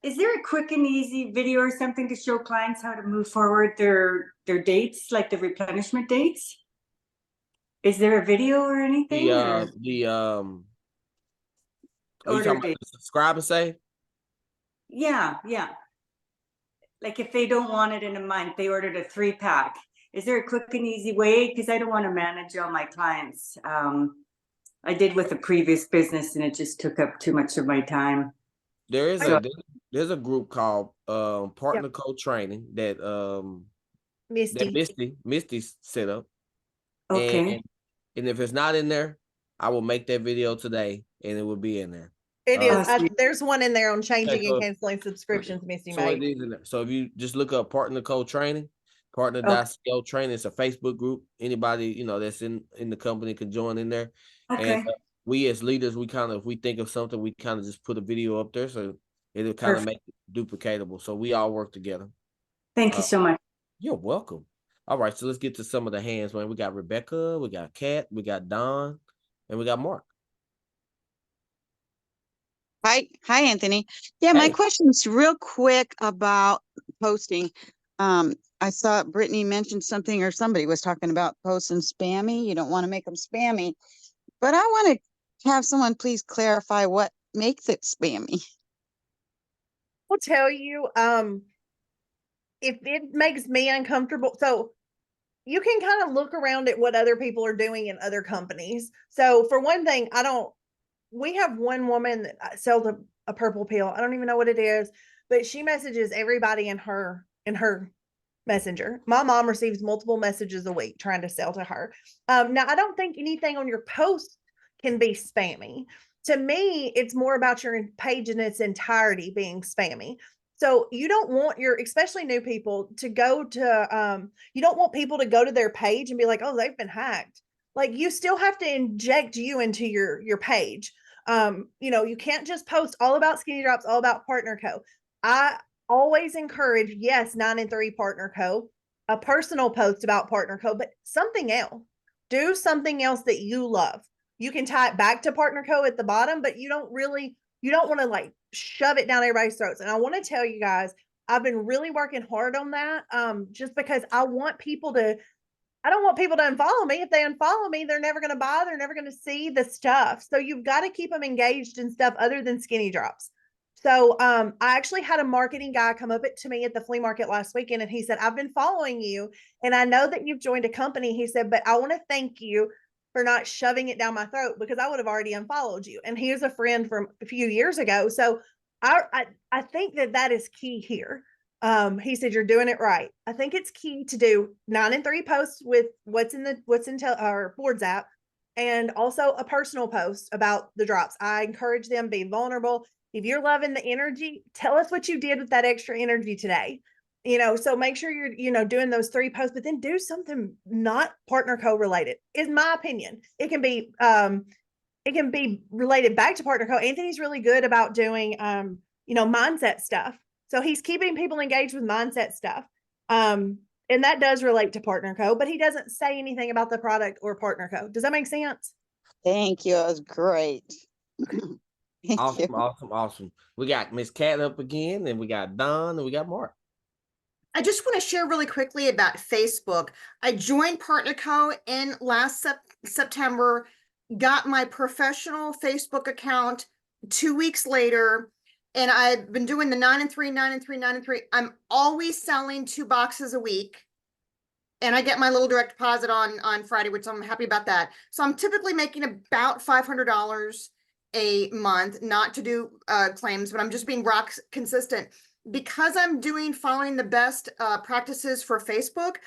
Is there a quick and easy video or something to show clients how to move forward their dates, like the replenishment dates? Is there a video or anything? Are you talking about the subscribe and save? Yeah. Like if they don't want it in a month, they ordered a 3-pack. Is there a quick and easy way? Because I don't want to manage all my clients. I did with a previous business and it just took up too much of my time. There's a group called Partner Code Training that Misty set up. Okay. And if it's not in there, I will make that video today and it will be in there. It is. There's one in there on changing and canceling subscriptions, Misty So made. it is in there. So if you just look up Partner Code Training, Partner.co Training, it's a Facebook group. Anybody, that's in the company can join in there. Okay. And we as leaders, if we think of something, we kind of just put a video up there. So it'll kind of make it duplicatable. So we all work together. Thank you so much. You're welcome. All right. So let's get to some of the hands, man. We got Rebecca, we got Kat, we got Don, and we got Mark. Hi, Anthony. Yeah, my question's real quick about posting. I saw Brittany mentioned something, or somebody was talking about posting spammy. You don't want to make them spammy, but I want to have someone please clarify what makes it spammy. I'll tell you, if it makes me uncomfortable, so you can kind of look around at what other people are doing in other companies. So for one thing, we have one woman that sells a purple pill. I don't even know what it is, but she messages everybody in her messenger. My mom receives multiple messages a week trying to sell to her. Now I don't think anything on your post can be spammy. To me, it's more about your page in its entirety being spammy. So you don't want especially new people to go to, you don't want people to go to their page and be like, oh, they've been hacked. Like you still have to inject you into your page. You can't just post all about Skinny Drops, all about Partner Co. I always encourage, yes, 9 and 3 Partner Co. A personal post about Partner Co. But something else. Do something else that you love. You can tie it back to Partner Co. at the bottom, but you don't want to like shove it down everybody's throats. And I want to tell you guys, I've been really working hard on that. Just because I don't want people to unfollow me. If they unfollow me, they're never going to buy. They're never going to see the stuff. So you've got to keep them engaged in stuff other than Skinny Drops. So I actually had a marketing guy come up to me at the flea market last weekend, and he said, I've been following you and I know that you've joined a company. He said, but I want to thank you for not shoving it down my throat, because I would have already unfollowed you. And he was a friend from a few years ago. So I think that is key here. He said, you're doing it right. I think it's key to do 9 and 3 posts with what's in our boards app, and also a personal post about the drops. I encourage them, be vulnerable. If you're loving the energy, tell us what you did with that extra energy today. So make sure you're, doing those 3 posts, but then do something not Partner Co related, is my opinion. It can be related back to Partner Co. Anthony's really good about doing, mindset stuff. So he's keeping people engaged with mindset stuff. And that does relate to Partner Co, but he doesn't say anything about the product or Partner Co. Does that make sense? Thank you. It was great. Thank Awesome, you. awesome. We got Miss Cat up again, and we got Don, and we got Mark. I just want to share really quickly about Facebook. I joined Partner Co in last September, got my professional Facebook account 2 weeks later, and I've been doing the 9 and 3, 9 and 3, 9 and 3. I'm always selling 2 boxes a week. And I get my little direct deposit on Friday, which I'm happy about that. So I'm typically making about $500 a month, not to do claims, but I'm just being rock consistent. Because I'm following the best practices for Facebook,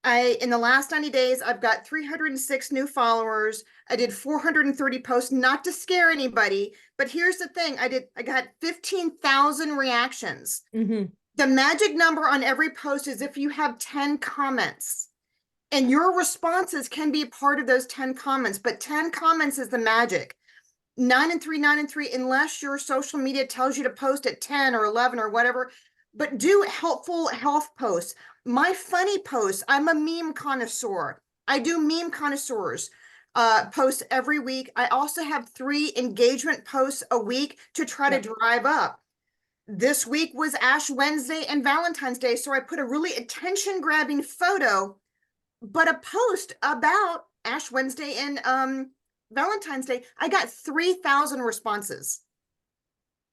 in the last 90 days, I've got 306 new followers. I did 430 posts, not to scare anybody, but here's the thing. I got 15,000 reactions. Mm-hmm. The magic number on every post is if you have 10 comments, and your responses can be part of those 10 comments, but 10 comments is the magic. 9 and 3, 9 and 3, unless your social media tells you to post at 10 or 11 or whatever, but do helpful health posts. My funny posts, I'm a meme connoisseur. I do meme connoisseurs posts every week. I also have 3 engagement posts a week to try to drive up. This week was Ash Wednesday and Valentine's Day, so I put a really attention-grabbing photo, but a post about Ash Wednesday and Valentine's Day, I got 3,000 responses.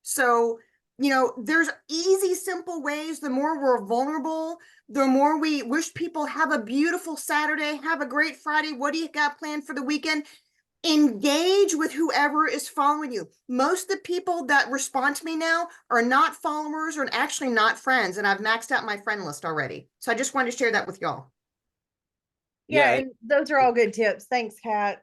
So, there's easy, simple ways. The more we're vulnerable, the more we wish people have a beautiful Saturday, have a great Friday. What do you got planned for the weekend? Engage with whoever is following you. Most of the people that respond to me now are not followers or actually not friends, and I've maxed out my friend list already. So I just wanted to share that with y'all. Yeah, and those are all good tips. Thanks, Kat.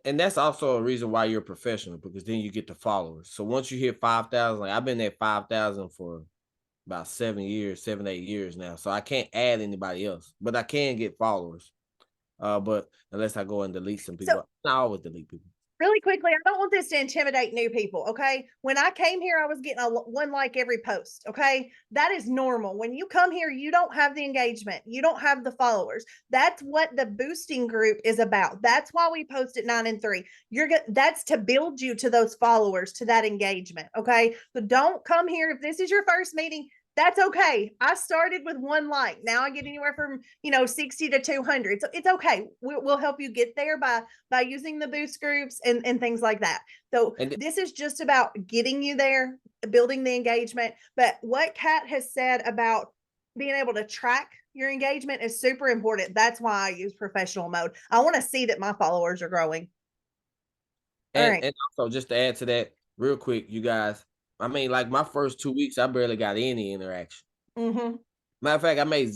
And that's also a reason why you're a professional, because then you get the followers. So once you hit 5,000, like I've been at 5,000 for about 7 years, 8 years now. So I can't add anybody else, but I can get followers. But unless I go and delete some people, I always delete people. Really quickly, I don't want this to intimidate new people, okay? When I came here, I was getting one like every post, okay? That is normal. When you come here, you don't have the engagement. You don't have the followers. That's what the boosting group is about. That's why we post at 9 and 3. That's to build you to those followers, to that engagement, okay? So don't come here. If this is your first meeting, that's okay. I started with 1 like. Now I get anywhere from 60 to 200. So it's okay. We'll help you get there by using the boost groups and things like that. So this is just about getting you there, building the engagement. But what Kat has said about being able to track your engagement is super important. That's why I use professional mode. I want to see that my followers are growing. And also, just to add to that real quick, you guys, I mean, like my first 2 weeks, I barely got any interaction. Mm-hmm. Matter of fact, I made,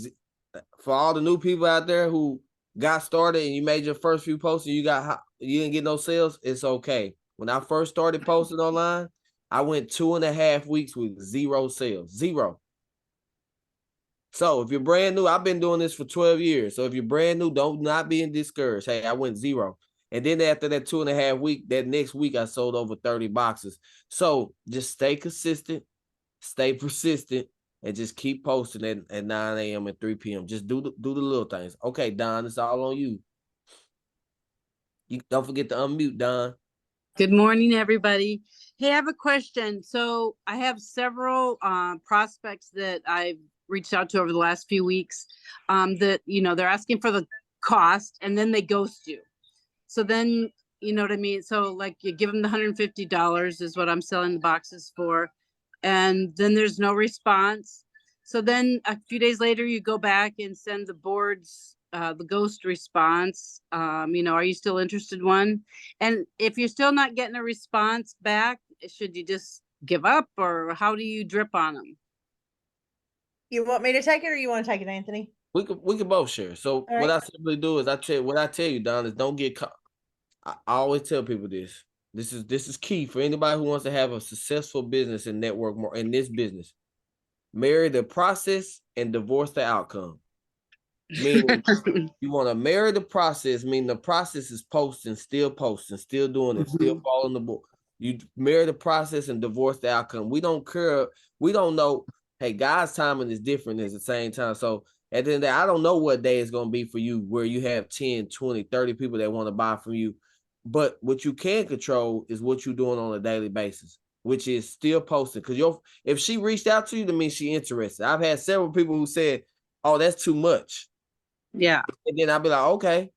for all the new people out there who got started and you made your first few posts and you didn't get no sales, it's okay. When I first started posting online, I went 2.5 weeks with 0 sales, 0. So if you're brand new, I've been doing this for 12 years. So if you're brand new, don't not be discouraged. Hey, I went 0. And then after that 2.5 week, that next week I sold over 30 boxes. So just stay consistent, stay persistent, and just keep posting at 9 a.m. and 3 p.m. Just do the little things. Okay, Don, it's all on you. You don't forget to unmute, Don. Good morning, everybody. Hey, I have a question. So I have several prospects that I've reached out to over the last few weeks that, they're asking for the cost and then they ghost you. So then, you know what I mean? So like you give them the $150 is what I'm selling the boxes for. and then there's no response. So then a few days later, you go back and send the boards the ghost response. You know, are you still interested one? And if you're still not getting a response back, should you just give up, or how do you drip on them? You want me to take it or you want to take it, Anthony? We could both share. So All what right. I simply do is I tell you, Don, is don't get caught. I always tell people this. This is key for anybody who wants to have a successful business and network more in this business. Marry the process and divorce the outcome. Meaning you want to marry the process, meaning the process is posting, still doing it, still following the book. You marry the process and divorce the outcome. We don't care. We don't know. Hey, God's timing is different at the same time. So at the end of the day, I don't know what day it's going to be for you where you have 10, 20, 30 people that want to buy from you. But what you can control is what you're doing on a daily basis, which is still posting. Because if she reached out to you, that means she's interested. I've had several people who said, oh, that's too much. Yeah. And then I'll be like, okay,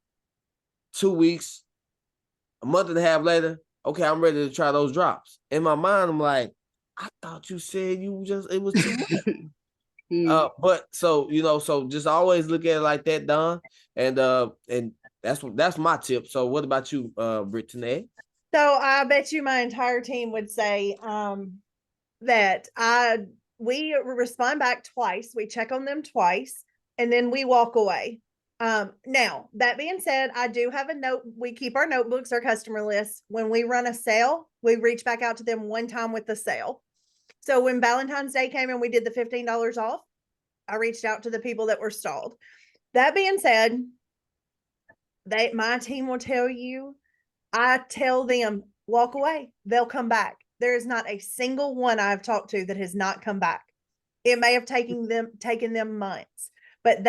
2 weeks, a month and a half later, okay, I'm ready to try those drops. In my mind, I'm like, I thought you said it was too much. But so, so just always look at it like that, Don. And that's my tip. So what about you, Brittaney? So I bet you my entire team would say that we respond back twice. We check on them twice, and then we walk away. Now, that being said, I do have a note. We keep our notebooks, our customer list. When we run a sale, we reach back out to them one time with the sale. So when Valentine's Day came and we did the $15 off, I reached out to the people that were stalled. That being said, my team will tell you, I tell them, walk away. They'll come back. There is not a single one I've talked to that has not come back. It may have taken them months, but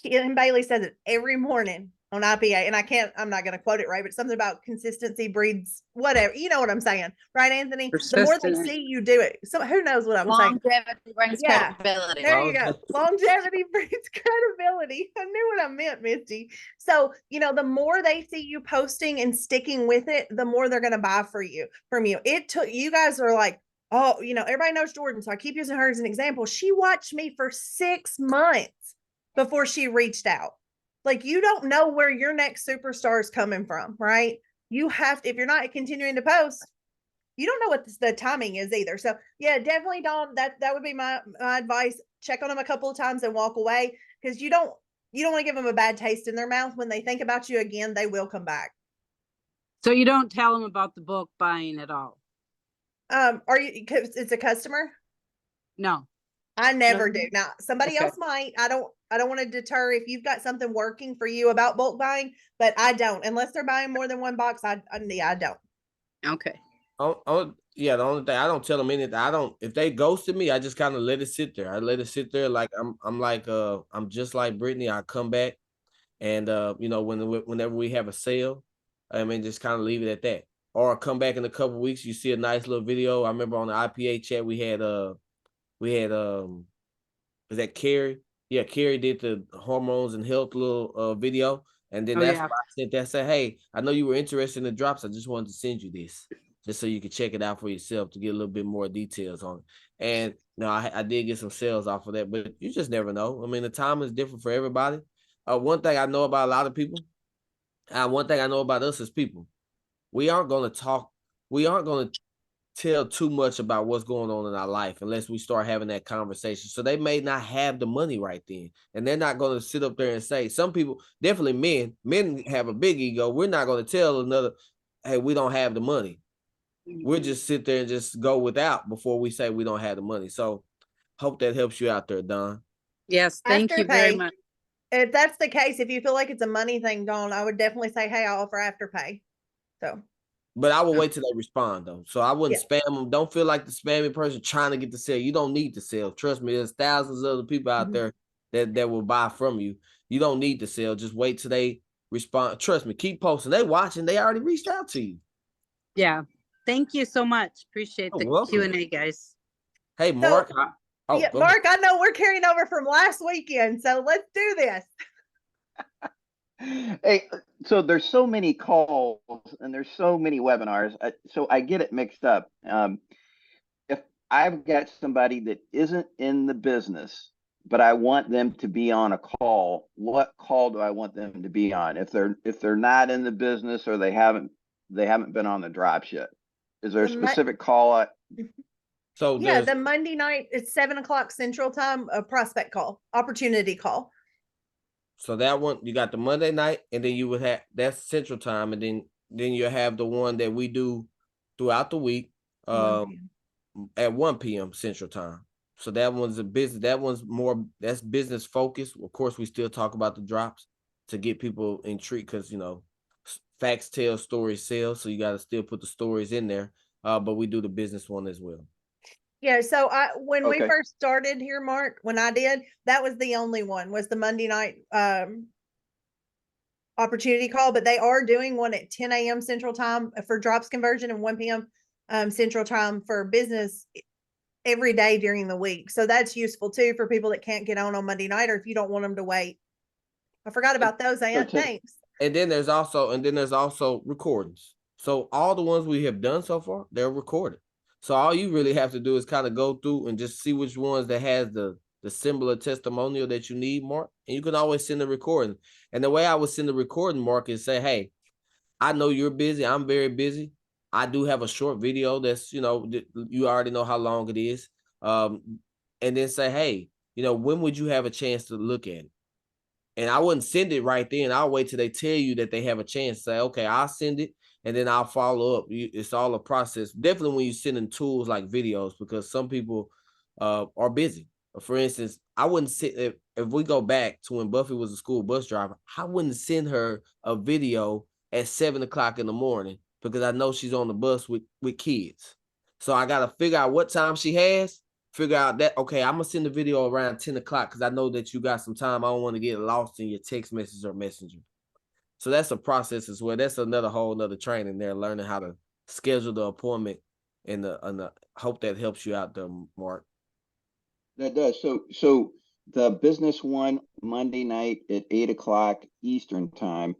Ken Bailey says it every morning on IPA, and I'm not going to quote it right, but something about consistency breeds whatever. You know what I'm saying, right, Anthony? The more they see you do it, so who knows what I'm saying? Longevity brings credibility. There you go. Longevity breeds credibility. I knew what I meant, Misty. So, the more they see you posting and sticking with it, the more they're going to buy from you. It took, you guys are like, oh, everybody knows Jordan, so I keep using her as an example. She watched me for 6 months before she reached out. Like, you don't know where your next superstar is coming from, right? You have to, if you're not continuing to post, you don't know what the timing is either. So yeah, definitely don't. That would be my advice. Check on them a couple of times and walk away, because you don't want to give them a bad taste in their mouth. When they think about you again, they will come back. So you don't tell them about the bulk buying at all? Are you, cause it's a customer? No. I never do. Now, somebody else might. I don't want to deter if you've got something working for you about bulk buying, but I don't, unless they're buying more than one box. I don't. Okay. Yeah, the only thing, I don't tell them anything. If they ghosted me, I just kind of let it sit there. I let it sit there. Like I'm just like Brittaney. I come back and whenever we have a sale, I mean, just kind of leave it at that. Or come back in a couple of weeks, you see a nice little video. I remember on the IPA chat we had was that Carrie? Yeah, Carrie did the hormones and health little video. And then that's why I sent that. Said, hey, I know you were interested in the drops. I just wanted to send you this, just so you could check it out for yourself to get a little bit more details on it. And no, I did get some sales off of that, but you just never know. I mean, the time is different for everybody. One thing I know about a lot of people, one thing I know about us as people, we aren't going to tell too much about what's going on in our life unless we start having that conversation. So they may not have the money right then, and they're not going to sit up there and say, some people, definitely men have a big ego. We're not going to tell another, hey, we don't have the money. We'll just sit there and just go without before we say we don't have the money. So hope that helps you out there, Don. Yes, thank you very much. If that's the case, if you feel like it's a money thing, Dawn, I would definitely say, hey, I'll offer Afterpay. So. But I will wait till they respond, though. So I wouldn't spam them. Don't feel like the spammy person trying to get the sale. You don't need the sale. Trust me, there's thousands of other people out there that will buy from you. You don't need the sale. Just wait till they respond. Trust me, keep posting. They watching. They already reached out to you. Yeah. Thank you so much. Appreciate the Q&A, guys. Hey, Mark. Mark, I know we're carrying over from last weekend, so let's do this. Hey, so there's so many calls and there's so many webinars, so I get it mixed up. I've got somebody that isn't in the business, but I want them to be on a call. What call do I want them to be on? If they're not in the business or they haven't been on the drops yet. Is there a The Mo- specific call? So Yeah, there's the Monday night, it's 7 o'clock Central Time, a prospect call, opportunity call. so that one you got the Monday night, and then you would have that's Central Time, and then you have the one that we do throughout the week 1 p.m. at 1 p.m. Central Time. So that one's a business. That one's more that's business focused. Of course, we still talk about the drops to get people intrigued because facts tell, stories sell. So you got to still put the stories in there. But we do the business one as well. Yeah, so when we Okay. first started here, Mark, when I did, that was the only one, was the Monday night opportunity call, but they are doing one at 10 a.m. Central Time for drops conversion and 1 p.m. Central Time for business every day during the week. So that's useful too for people that can't get on Monday night, or if you don't want them to wait. I forgot about those, Aunt. Thanks. And then there's also recordings. So all the ones we have done so far, they're recorded. So all you really have to do is kind of go through and just see which ones that has the similar testimonial that you need, Mark. And you can always send a recording. And the way I would send the recording, Mark, is say, hey, I know you're busy. I'm very busy. I do have a short video that's, you already know how long it is. And then say, hey, when would you have a chance to look at it? And I wouldn't send it right then. I'll wait till they tell you that they have a chance. Say, okay, I'll send it, and then I'll follow up. It's all a process. Definitely when you're sending tools like videos, because some people are busy. For instance, I wouldn't sit if we go back to when Buffy was a school bus driver. I wouldn't send her a video at 7 o'clock in the morning because I know she's on the bus with kids. So I got to figure out what time she has. Figure out that, okay, I'm gonna send the video around 10 o'clock because I know that you got some time. I don't want to get lost in your text message or messenger. So that's a process as well. That's another training there, learning how to schedule the appointment, and the hope that helps you out there, Mark. That does. So the business one Monday night at 8 o'clock Eastern time,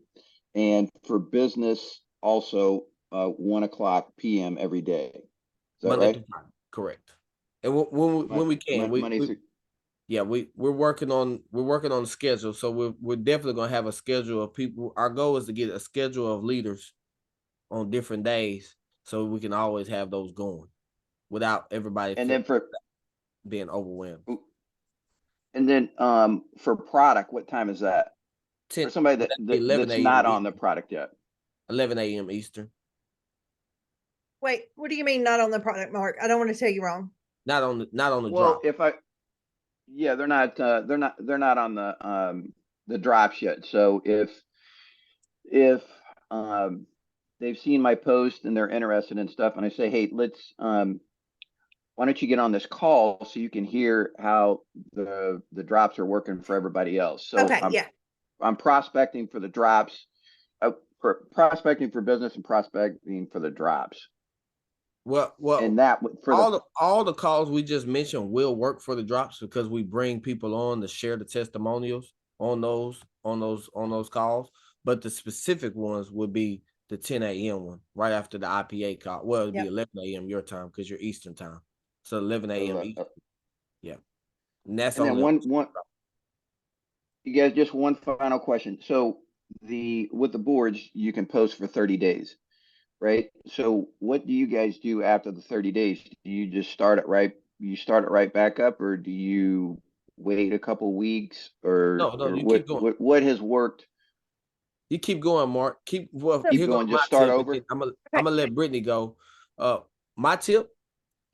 and for business also 1 o'clock p.m. every day. Is that Monday right? through Friday. Correct. And when we can, we're working on the schedule. So we're definitely gonna have a schedule of people. Our goal is to get a schedule of leaders on different days, so we can always have those going without everybody being overwhelmed. And then for product, what time is that? For somebody that's not on the product yet. 11 a.m. Eastern. Wait, what do you mean not on the product, Mark? I don't want to tell you wrong. Not on the Well, drop. they're not on the drops yet. So if they've seen my post and they're interested in stuff, and I say, hey, let's why don't you get on this call so you can hear how the drops are working for everybody else? So okay, I'm prospecting for the drops, prospecting for business and prospecting for the drops. Well, and that for all the calls we just mentioned will work for the drops because we bring people on to share the testimonials on those calls. But the specific ones would be the 10 a.m. one right after the IPA call. Well, it'd be 11 a.m. your time because you're Eastern time. So 11 a.m. Eastern. Yeah. And that's and then one you guys, just one final question. So with the boards, you can post for 30 days. Right. So what do you guys do after the 30 days? Do you just start it right back up, or do you wait a couple weeks, No, you keep going. What has worked? You keep going, Mark. Keep going, just start over. I'm gonna let Brittaney go. My tip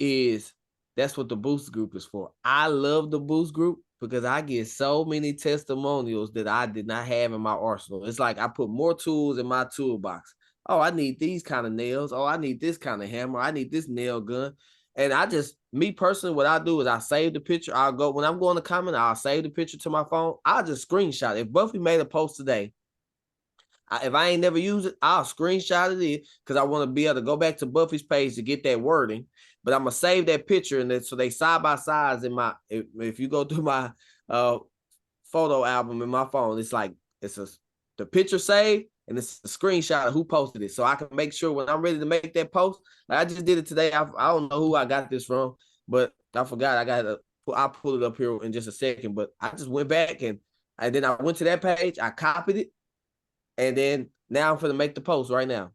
is that's what the boost group is for. I love the boost group because I get so many testimonials that I did not have in my arsenal. It's like I put more tools in my toolbox. Oh, I need these kind of nails. Oh, I need this kind of hammer. I need this nail gun. And me personally, what I do is I save the picture. When I'm going to comment, I'll save the picture to my phone. I'll just screenshot it. If Buffy made a post today, if I ain't never used it, I'll screenshot it because I want to be able to go back to Buffy's page to get that wording. But I'm gonna save that picture, and then so they side by sides in my. If you go through my photo album in my phone, the picture saved and it's a screenshot of who posted it, so I can make sure when I'm ready to make that post. Like I just did it today. I don't know who I got this from, but I forgot. I'll pull it up here in just a second. But I just went back and then I went to that page. I copied it, and then now I'm going to make the post right now.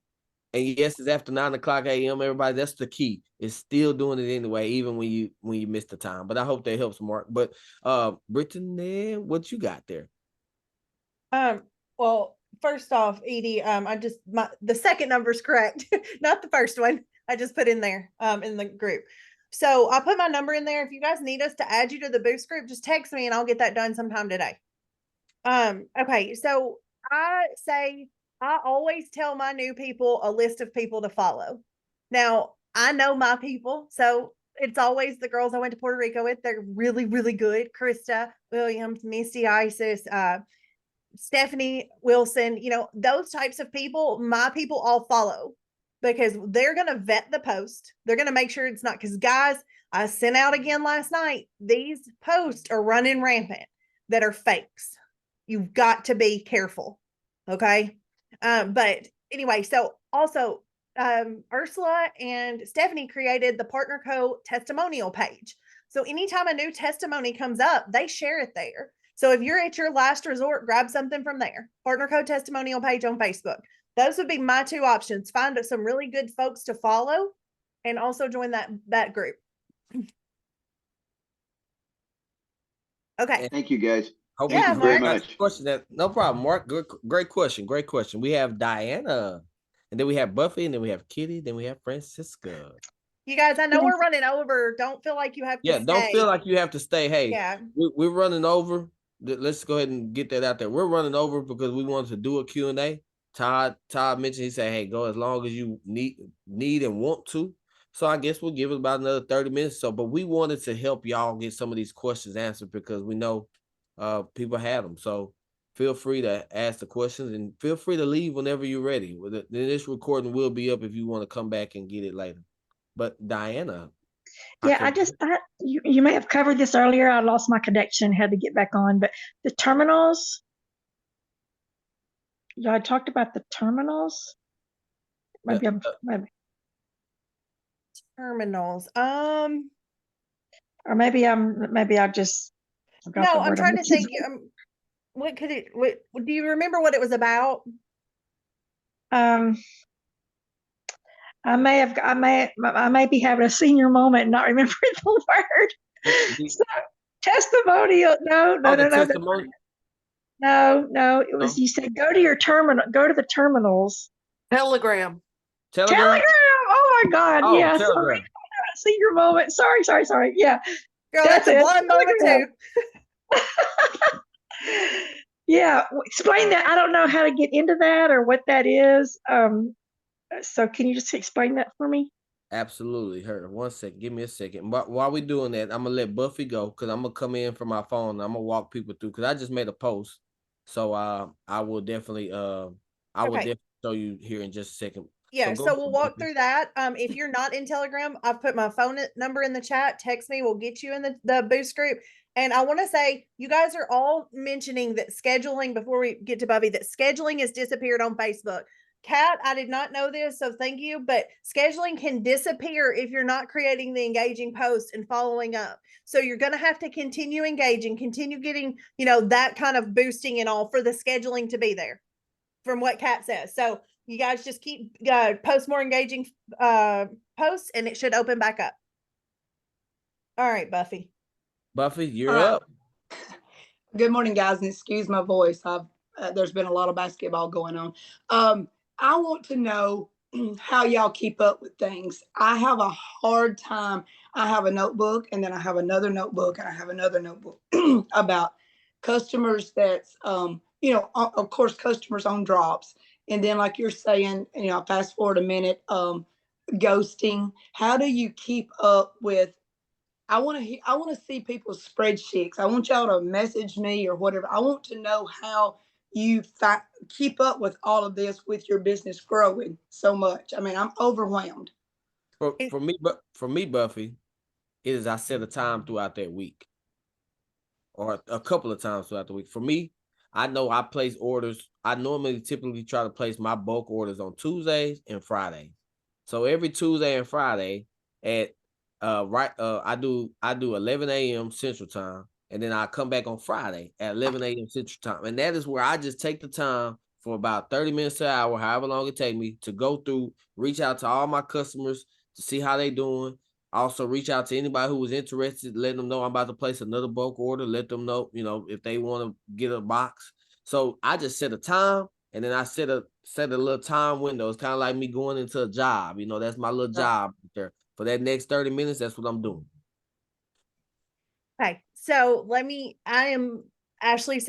And yes, it's after 9:00 a.m. Everybody, that's the key. It's still doing it anyway, even when you miss the time. But I hope that helps, Mark. But Brittaney, what you got there? Well, first off, Edie, the second number is correct, not the first one. I just put in there in the group. So I put my number in there. If you guys need us to add you to the boost group, just text me and I'll get that done sometime today. Okay, so I always tell my new people a list of people to follow. Now, I know my people, so it's always the girls I went to Puerto Rico with. They're really, really good. Krista Williams, Misty Isis, Stephanie Wilson, those types of people, my people all follow because they're going to vet the post. They're going to make sure it's not, because guys, I sent out again last night, these posts are running rampant that are fakes. You've got to be careful. Okay. But anyway, so also Ursula and Stephanie created the Partner Co testimonial page. So anytime a new testimony comes up, they share it there. So if you're at your last resort, grab something from there. Partner Co testimonial page on Facebook. Those would be my two options. Find some really good folks to follow and also join that group. Okay. Thank you, guys. Thank you very much. No problem, Mark. Great question. Great question. We have Diana, and then we have Buffy, and then we have Kitty, then we have Francisca. You guys, I know we're running over. Don't feel like you have to stay. Don't feel like you have to stay. Hey, yeah, we're running over. Let's go ahead and get that out there. We're running over because we wanted to do a Q&A. Todd mentioned, he said, hey, go as long as you need and want to. So I guess we'll give it about another 30 minutes. But we wanted to help y'all get some of these questions answered because we know people have them. So feel free to ask the questions and feel free to leave whenever you're ready. This recording will be up if you want to come back and get it later. But Diana. Yeah, you may have covered this earlier. I lost my connection, had to get back on. But the terminals, y'all talked about the terminals. Maybe terminals. Or maybe I just forgot. No, I'm trying to think. What do you remember what it was about? I may be having a senior moment and not remembering the word. So, testimonial. No. No. It was, you said, go to the terminals. Telegram. Oh my God. Oh, yeah. Telegram. Sorry. Senior moment. Sorry. Yeah. Girl, that's a blind moment too. Yeah. Explain that. I don't know how to get into that or what that is. So can you just explain that for me? Absolutely. One second. Give me a second. But while we're doing that, I'm going to let Buffy go because I'm going to come in from my phone and I'm going to walk people through because I just made a post. So I will definitely definitely show you here in just a second. Yeah, so we'll walk through that. If you're not in Telegram, I've put my phone number in the chat. Text me. We'll get you in the boost group. And I want to say, you guys are all mentioning that scheduling, before we get to Buffy, that scheduling has disappeared on Facebook. Kat, I did not know this, so thank you. But scheduling can disappear if you're not creating the engaging posts and following up. So you're going to have to continue engaging, continue getting, that kind of boosting and all for the scheduling to be there from what Kat says. So you guys just keep post more engaging posts and it should open back up. All right, Buffy. Buffy, you're up. Good morning, guys, and excuse my voice. There's been a lot of basketball going on. I want to know how y'all keep up with things. I have a hard time. I have a notebook, and then I have another notebook, and I have another notebook about customers that's, of course, customers on drops. And then, like you're saying, fast forward a minute, ghosting. How do you keep up with? I want to see people's spreadsheets. I want y'all to message me or whatever. I want to know how you keep up with all of this with your business growing so much. I mean, I'm overwhelmed. For me, Buffy, I set a time throughout that week or a couple of times throughout the week. For me, I know I place orders. I typically try to place my bulk orders on Tuesdays and Fridays. So every Tuesday and Friday at I do 11 a.m. Central Time, and then I come back on Friday at 11 a.m. Central Time, and that is where I just take the time for about 30 minutes to an hour, however long it take me, to go through, reach out to all my customers to see how they doing. Also reach out to anybody who was interested, let them know I'm about to place another bulk order, let them know, if they want to get a box. So I just set a time, and then I set a little time window. It's kind of like me going into a job. That's my little job right there. For that next 30 minutes, that's what I'm doing. Okay, so Ashley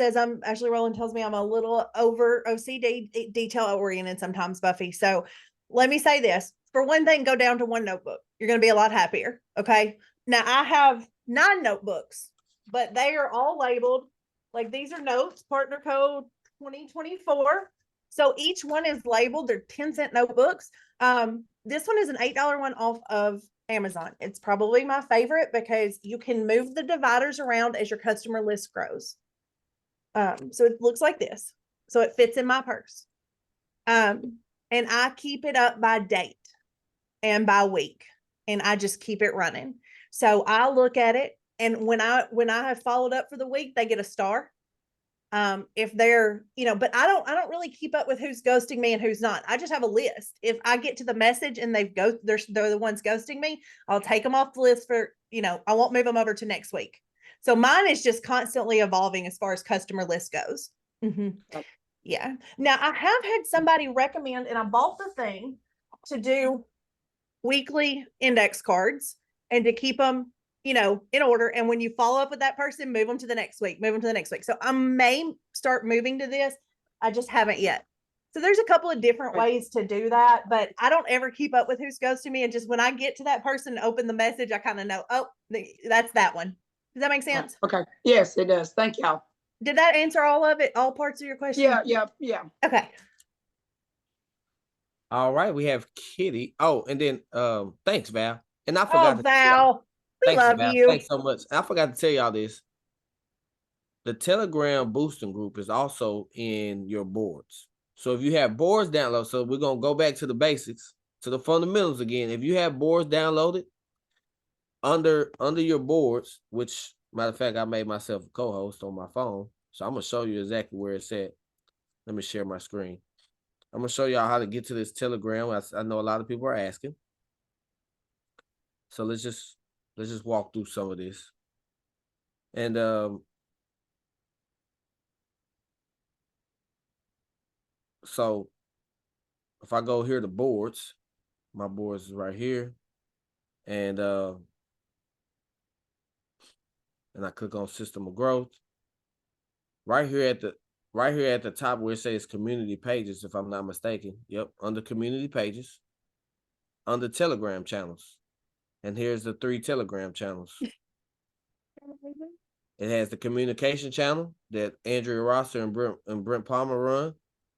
Rowland tells me I'm a little over OCD detail oriented sometimes, Buffy. So let me say this. For one thing, go down to one notebook. You're going to be a lot happier. Okay. Now I have 9 notebooks, but they are all labeled. Like these are notes, partner code 2024. So each one is labeled. They're 10-cent notebooks. This one is an $8 one off of Amazon. It's probably my favorite because you can move the dividers around as your customer list grows. So it looks like this. So it fits in my purse. And I keep it up by date and by week, and I just keep it running. So I look at it, and when I have followed up for the week, they get a star. If they're, but I don't really keep up with who's ghosting me and who's not. I just have a list. If I get to the message and they're the ones ghosting me, I'll take them off the list for, I won't move them over to next week. So mine is just constantly evolving as far as customer list goes. Mm-hmm. Yeah. Now I have had somebody recommend, and I bought the thing to do weekly index cards and to keep them in order. And when you follow up with that person, move them to the next week, So I may start moving to this. I just haven't yet. So there's a couple of different ways to do that, but I don't ever keep up with who's ghosting me. And just when I get to that person and open the message, I kind of know, oh, that's that one. Does that make sense? Okay. Yes, it does. Thank y'all. Did that answer all of it? All parts of your question? Yeah. Okay. All right. We have Kitty. Oh, and then thanks, Val. And I forgot. Oh, Val. We love you. Thanks so much. I forgot to tell y'all this. The Telegram boosting group is also in your boards. So if you have boards downloaded, so we're going to go back to the basics, to the fundamentals again. If you have boards downloaded under your boards, which matter of fact, I made myself a co-host on my phone. So I'm going to show you exactly where it's at. Let me share my screen. I'm going to show y'all how to get to this Telegram. I know a lot of people are asking. So let's just walk through some of this. And so if I go here to boards, my boards is right here. And I click on system of growth. Right here at the top where it says community pages, if I'm not mistaken. Yep, under community pages, under Telegram channels. And here's the 3 Telegram channels. It has the communication channel that Andrea Rosser and Brent Palmer run,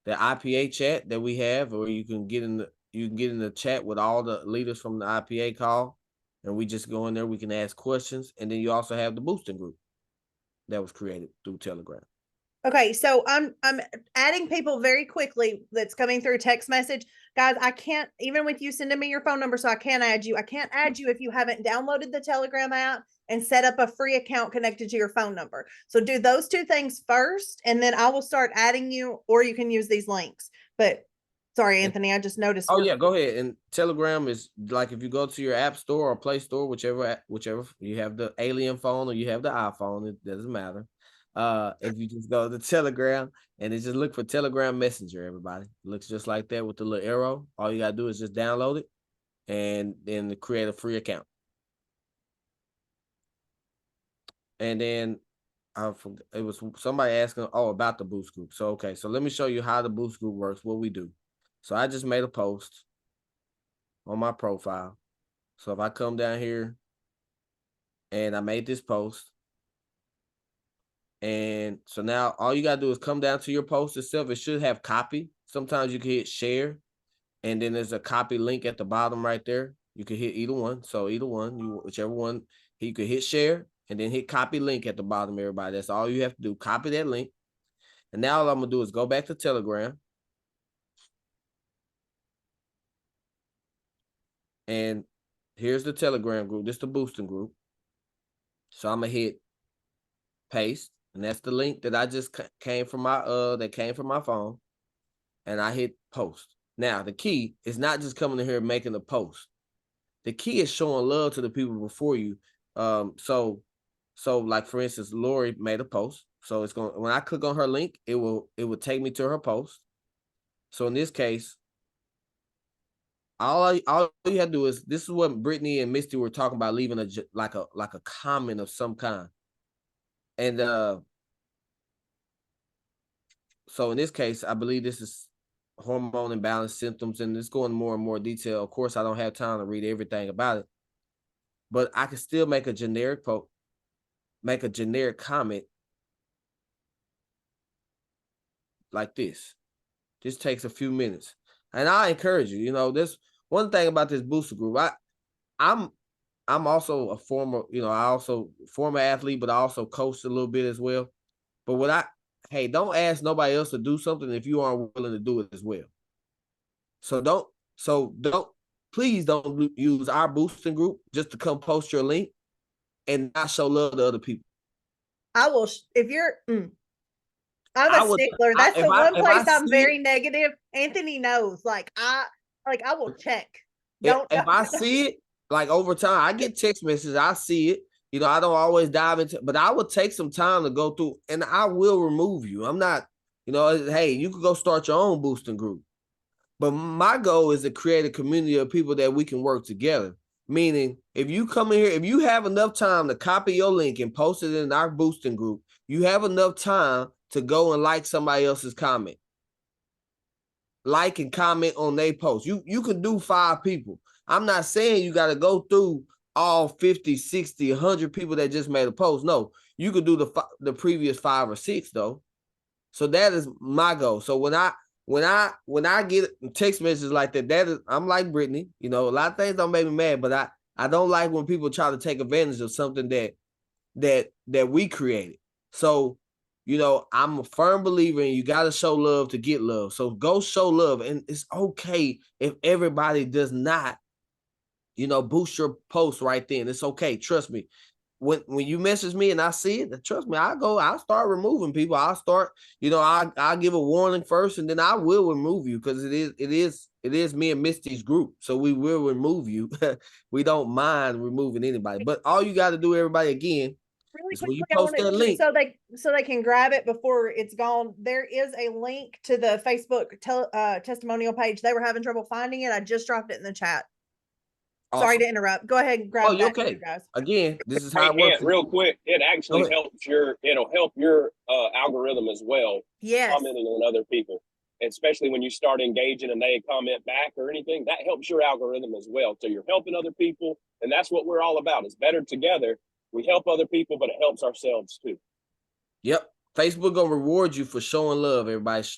the IPA chat that we have, where you can get in the chat with all the leaders from the IPA call, and we just go in there. We can ask questions, and then you also have the boosting group that was created through Telegram. Okay, so I'm adding people very quickly that's coming through text message. Guys, I can't, even with you sending me your phone number, so I can't add you. I can't add you if you haven't downloaded the Telegram app and set up a free account connected to your phone number. So do those 2 things first, and then I will start adding you, or you can use these links. But sorry, Anthony, I just noticed. Oh yeah, go ahead. And Telegram is like, if you go to your app store or Play Store, whichever you have the alien phone or you have the iPhone, it doesn't matter. If you just go to Telegram and just look for Telegram Messenger, everybody. It looks just like that with the little arrow. All you gotta do is just download it and then create a free account. And then it was somebody asking, about the boost group. So okay, so let me show you how the boost group works, what we do. So I just made a post on my profile. So if I come down here and I made this post, and so now all you gotta do is come down to your post itself. It should have copy. Sometimes you can hit share, and then there's a copy link at the bottom right there. You can hit either one. So either one, whichever one, you could hit share and then hit copy link at the bottom, everybody. That's all you have to do. Copy that link. And now all I'm gonna do is go back to Telegram. And Here's the Telegram group. This is the boosting group. So I'm gonna hit paste, and that's the link that I just came from my phone, and I hit post. Now the key is not just coming in here and making a post. The key is showing love to the people before you. So like for instance, Lori made a post. So it's going, when I click on her link, it will take me to her post. So in this case, all you have to do is, this is what Brittany and Misty were talking about, leaving a comment of some kind. And so in this case, I believe this is hormone imbalance symptoms, and it's going more and more detail. Of course, I don't have time to read everything about it, but I can still make a generic comment like this. This takes a few minutes, and I encourage you. This one thing about this booster group. I'm also a former, former athlete, but I also coached a little bit as well. But don't ask nobody else to do something if you aren't willing to do it as well. Please don't use our boosting group just to come post your link and not show love to other people. I will, if you're, I'm a stickler. That's the one place I'm very negative. Anthony knows. Like I will check. If I see it, like over time, I get text messages. I see it. I don't always dive into, but I will take some time to go through, and I will remove you. I'm not, hey, you could go start your own boosting group. But my goal is to create a community of people that we can work together. Meaning, if you come in here, if you have enough time to copy your link and post it in our boosting group, you have enough time to go and like somebody else's comment. Like and comment on their post. You can do 5 people. I'm not saying you got to go through all 50, 60, 100 people that just made a post. No, you could do the previous 5 or 6 though. So that is my goal. So when I get text messages like that, I'm like Brittany. A lot of things don't make me mad, but I don't like when people try to take advantage of something that we created. So, I'm a firm believer in you got to show love to get love. So go show love, and it's okay if everybody does not, boost your post right then. It's okay. Trust me. When you message me and I see it, trust me, I'll start removing people. I'll start, I'll give a warning first, and then I will remove you, because it is me and Misty's group. So we will remove you. We don't mind removing anybody. But all you got to do, everybody, again, really is when you quickly, post that link. So they can grab it before it's gone. There is a link to the Facebook testimonial page. They were having trouble finding it. I just dropped it in the chat. Awesome. Sorry to interrupt. Go ahead and grab that, okay, guys. Again, this is how it works. Real quick, it actually it'll help your algorithm as well. Yes. Commenting on other people, especially when you start engaging and they comment back or anything, that helps your algorithm as well. So you're helping other people, and that's what we're all about. It's better together. We help other people, but it helps ourselves too. Yep. Facebook gonna reward you for showing love, everybody.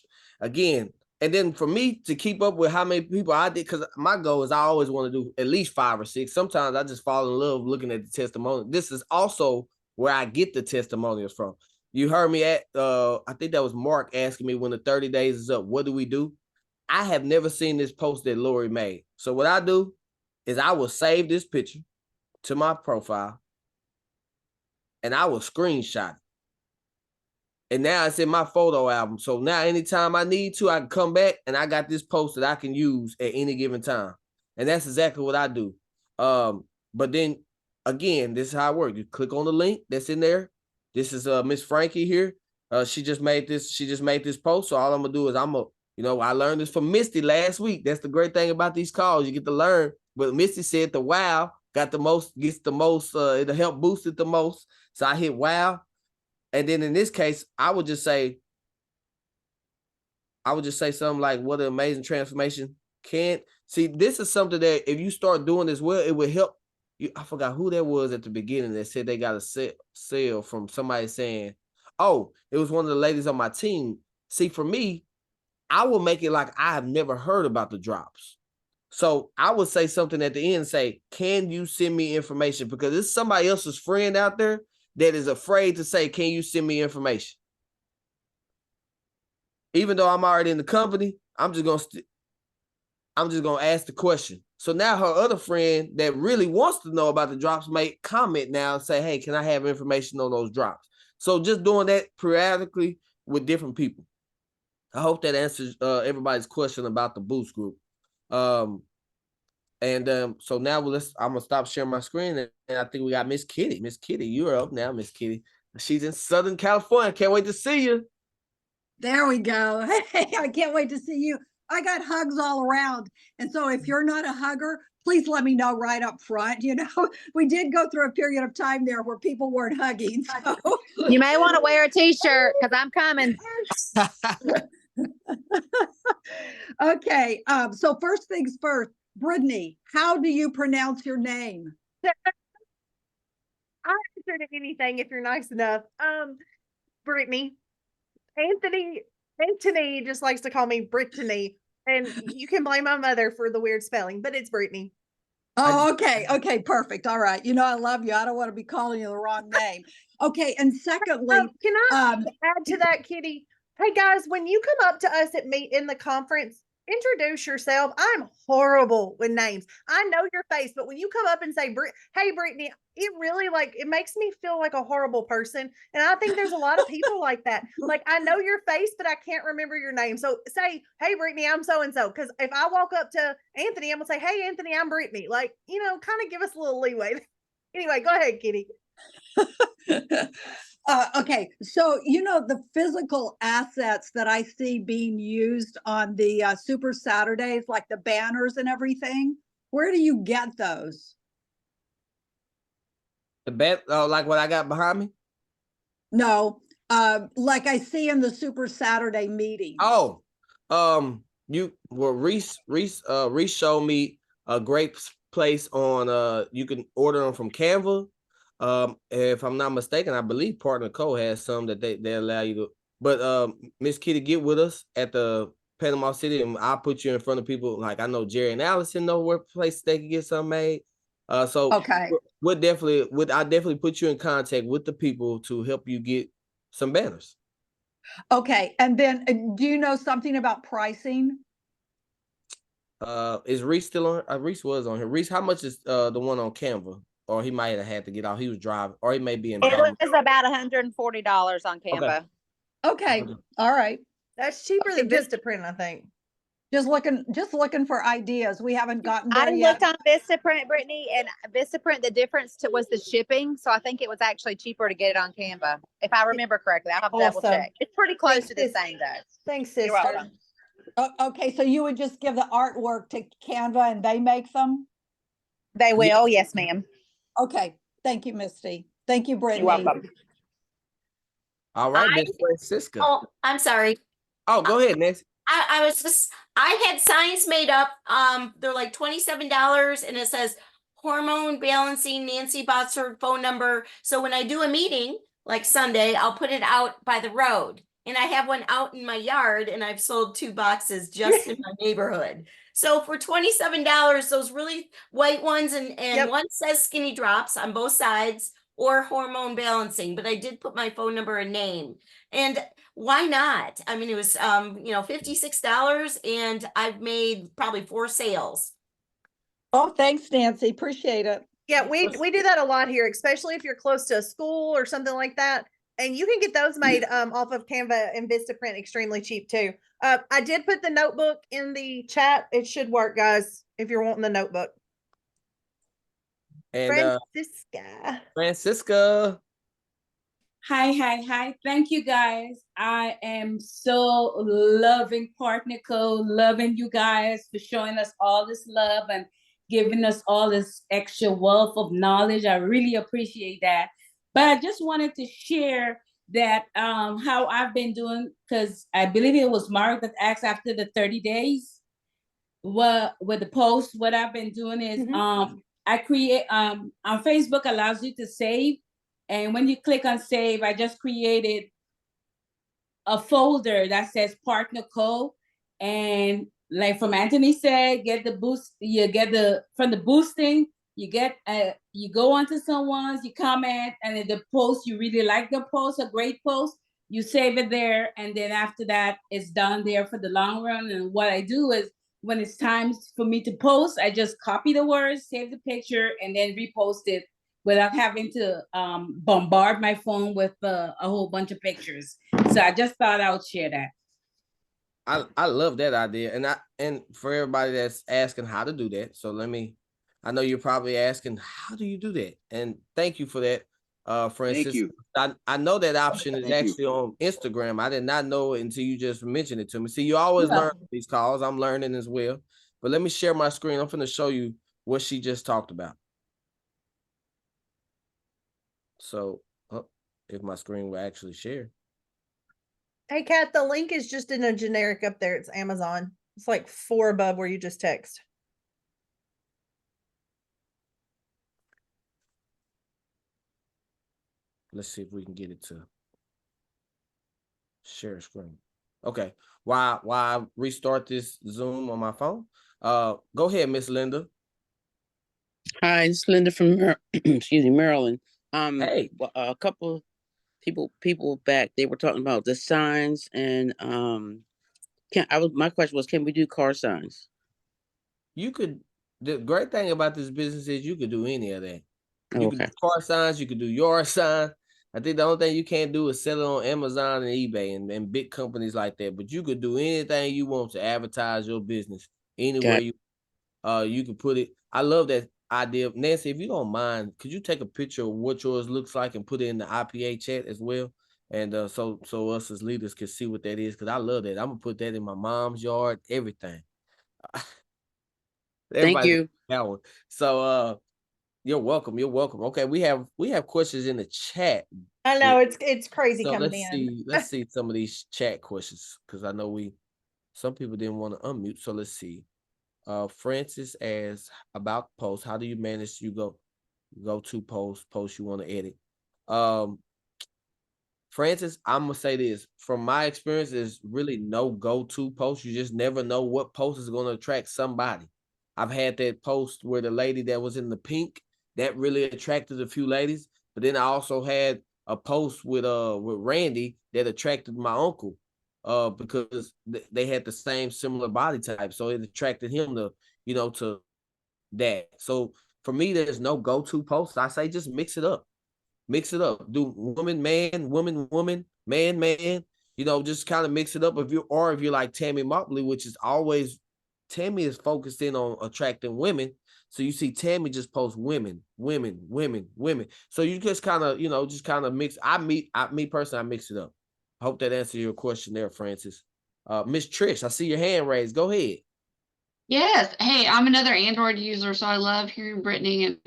Again, and then for me to keep up with how many people I did, because my goal is I always want to do at least 5 or 6. Sometimes I just fall in love looking at the testimonial. This is also where I get the testimonials from. You heard me at, I think that was Mark asking me when the 30 days is up, what do we do? I have never seen this post that Lori made. So what I do is I will save this picture to my profile, and I will screenshot it. And now it's in my photo album. So now anytime I need to, I can come back, and I got this post that I can use at any given time. And that's exactly what I do. But then again, this is how it works. You click on the link that's in there. This is Miss Frankie here. She just made this post. So all I'm gonna do is I learned this from Misty last week. That's the great thing about these calls. You get to learn. But Misty said the wow gets the most, it'll help boost it the most. So I hit wow. And then in this case, I would just say something like, what an amazing transformation. See, this is something that if you start doing this well, it will help you. I forgot who that was at the beginning that said they got a sale from somebody saying, oh, it was one of the ladies on my team. See, for me, I will make it like I have never heard about the drops. So I would say something at the end, say, can you send me information? Because it's somebody else's friend out there that is afraid to say, can you send me information? Even though I'm already in the company, I'm just going to I'm just gonna ask the question. So now her other friend that really wants to know about the drops may comment now and say, hey, can I have information on those drops? So just doing that periodically with different people. I hope that answers everybody's question about the boost group. So now I'm gonna stop sharing my screen, and I think we got Miss Kitty. Miss Kitty, you're up now, Miss Kitty. She's in Southern California. Can't wait to see you. There we go. Hey, I can't wait to see you. I got hugs all around. And so if you're not a hugger, please let me know right up front. You know, we did go through a period of time there where people weren't hugging. So. You may want to wear a t-shirt because I'm coming. Okay. So first things first, Brittaney, how do you pronounce your name? I'll answer to anything if you're nice enough. Brittaney. Anthony just likes to call me Brittaney, and you can blame my mother for the weird spelling, but it's Brittaney. Oh, okay. Okay, perfect. All right. You know, I love you. I don't want to be calling you the wrong name. Okay. And secondly, can I add to that, Kitty? Hey guys, when you come up to us in the conference, introduce yourself. I'm horrible with names. I know your face, but when you come up and say, hey, Brittaney, it really it makes me feel like a horrible person. And I think there's a lot of people like that. Like, I know your face, but I can't remember your name. So say, hey, Brittaney, I'm so-and-so. Because if I walk up to Anthony, I'm going to say, hey, Anthony, I'm Brittaney. Like, kind of give us a little leeway. Anyway, go ahead, Kitty. Okay, so the physical assets that I see being used on the Super Saturdays, like the banners and everything, where do you get those? Like what I got behind me? No, like I see in the Super Saturday meetings. Oh, Reese showed me a great place on you can order them from Canva. If I'm not mistaken, I believe Partner Co has some that they allow you to. But Miss Kitty, get with us at the Panama City, and I'll put you in front of people. Like I know Jerry and Allison know where places they can get some made. So okay, I definitely put you in contact with the people to help you get some banners. Okay, and then do you know something about pricing? Is Reese still on? Reese was on here. Reese, how much is the one on Canva? Or he might have had to get out. He was driving, or he may be in. It was about $140 on Canva. Okay. All right. That's cheaper than Vistaprint, I think. Just looking for ideas. We haven't gotten there I yet. looked on Vistaprint, Brittaney, and Vistaprint, the difference was the shipping. So I think it was actually cheaper to get it on Canva, if I remember correctly. I'll have to double check. It's pretty close to the same, though. Thanks, sister. You're welcome. Okay, so you would just give the artwork to Canva and they make them? They will, yes, ma'am. Okay, thank you, Misty. Thank you, Brittaney. You're welcome. All right, Miss Francisca. Oh, I'm sorry. Oh, go ahead, Nancy. I had signs made up. They're like $27 and it says hormone balancing Nancy Botsford phone number. So when I do a meeting like Sunday, I'll put it out by the road. And I have one out in my yard and I've sold 2 boxes just in my neighborhood. So for $27, those really white ones and one says skinny drops on both sides or hormone balancing, but I did put my phone number and name. And why not? I mean, it was $56 and I've made probably 4 sales. Oh, thanks, Nancy. Appreciate it. Yeah, we do that a lot here, especially if you're close to a school or something like that. And you can get those made off of Canva and Vistaprint extremely cheap too. I did put the notebook in the chat. It should work, guys, if you're wanting the notebook. And Francisca. Hi. Thank you, guys. I am so loving Partnerco, loving you guys for showing us all this love and giving us all this extra wealth of knowledge. I really appreciate that. But I just wanted to share that how I've been doing, because I believe it was Mark that asked after the 30 days. With the post, what I've been doing is I create on Facebook allows you to save. And when you click on save, I just created a folder that says Partner Co. And like from Anthony said, get the boost, you get from the boosting, you get you go onto someone's, you comment, and in the post, you really like the post, a great post, you save it there. And then after that, it's done there for the long run. And what I do is when it's time for me to post, I just copy the words, save the picture, and then repost it without having to bombard my phone with a whole bunch of pictures. So I just thought I would share that. I love that idea, and for everybody that's asking how to do that, so I know you're probably asking, how do you do that? And thank you for that, Francis. Thank you. I know that option is Thank you. actually on Instagram. I did not know it until you just mentioned it to me. See, you always learn these calls. I'm learning as well. But let me share my screen. I'm going to show you what she just talked about. So, if my screen will actually share. Hey, Kat, the link is just in a generic up there. It's Amazon. It's like 4 above where you just text. Let's see if we can get it to share screen. Okay. While I restart this Zoom on my phone, go ahead, Miss Linda. Hi, it's Linda from excuse me, Maryland. Hey. A couple people back, they were talking about the signs, and my question was, can we do car signs? You could. The great thing about this business is you could do any of that. You Okay. could do car signs, you could do yard sign. I think the only thing you can't do is sell it on Amazon and eBay and big companies like that. But you could do anything you want to advertise your business anywhere you could put it. I love that idea. Nancy, if you don't mind, could you take a picture of what yours looks like and put it in the IPA chat as well? And so us as leaders can see what that is, because I love that. I'm gonna put that in my mom's yard, everything. Thank you. That one. So you're welcome. You're welcome. Okay, we have questions in the chat. I know it's crazy So coming in. let's see some of these chat questions, because I know some people didn't want to unmute. So let's see. Francis asks about posts. How do you manage go to posts you want to edit? Francis, I'm gonna say this. From my experience, there's really no go-to post. You just never know what post is gonna attract somebody. I've had that post where the lady that was in the pink, that really attracted a few ladies. But then I also had a post with Randy that attracted my uncle, because they had the same similar body type. So it attracted him to that. So for me, there's no go-to post. I say just mix it up. Mix it up. Do woman, man, woman, man. Just kind of mix it up. If you're like Tammy Motley, which is always, Tammy is focused in on attracting women. So you see Tammy just post women. So you just kind of mix. Me personally, I mix it up. I hope that answers your question there, Francis. Miss Trish, I see your hand raised. Go ahead. Yes. Hey, I'm another Android user, so I love hearing Brittaney and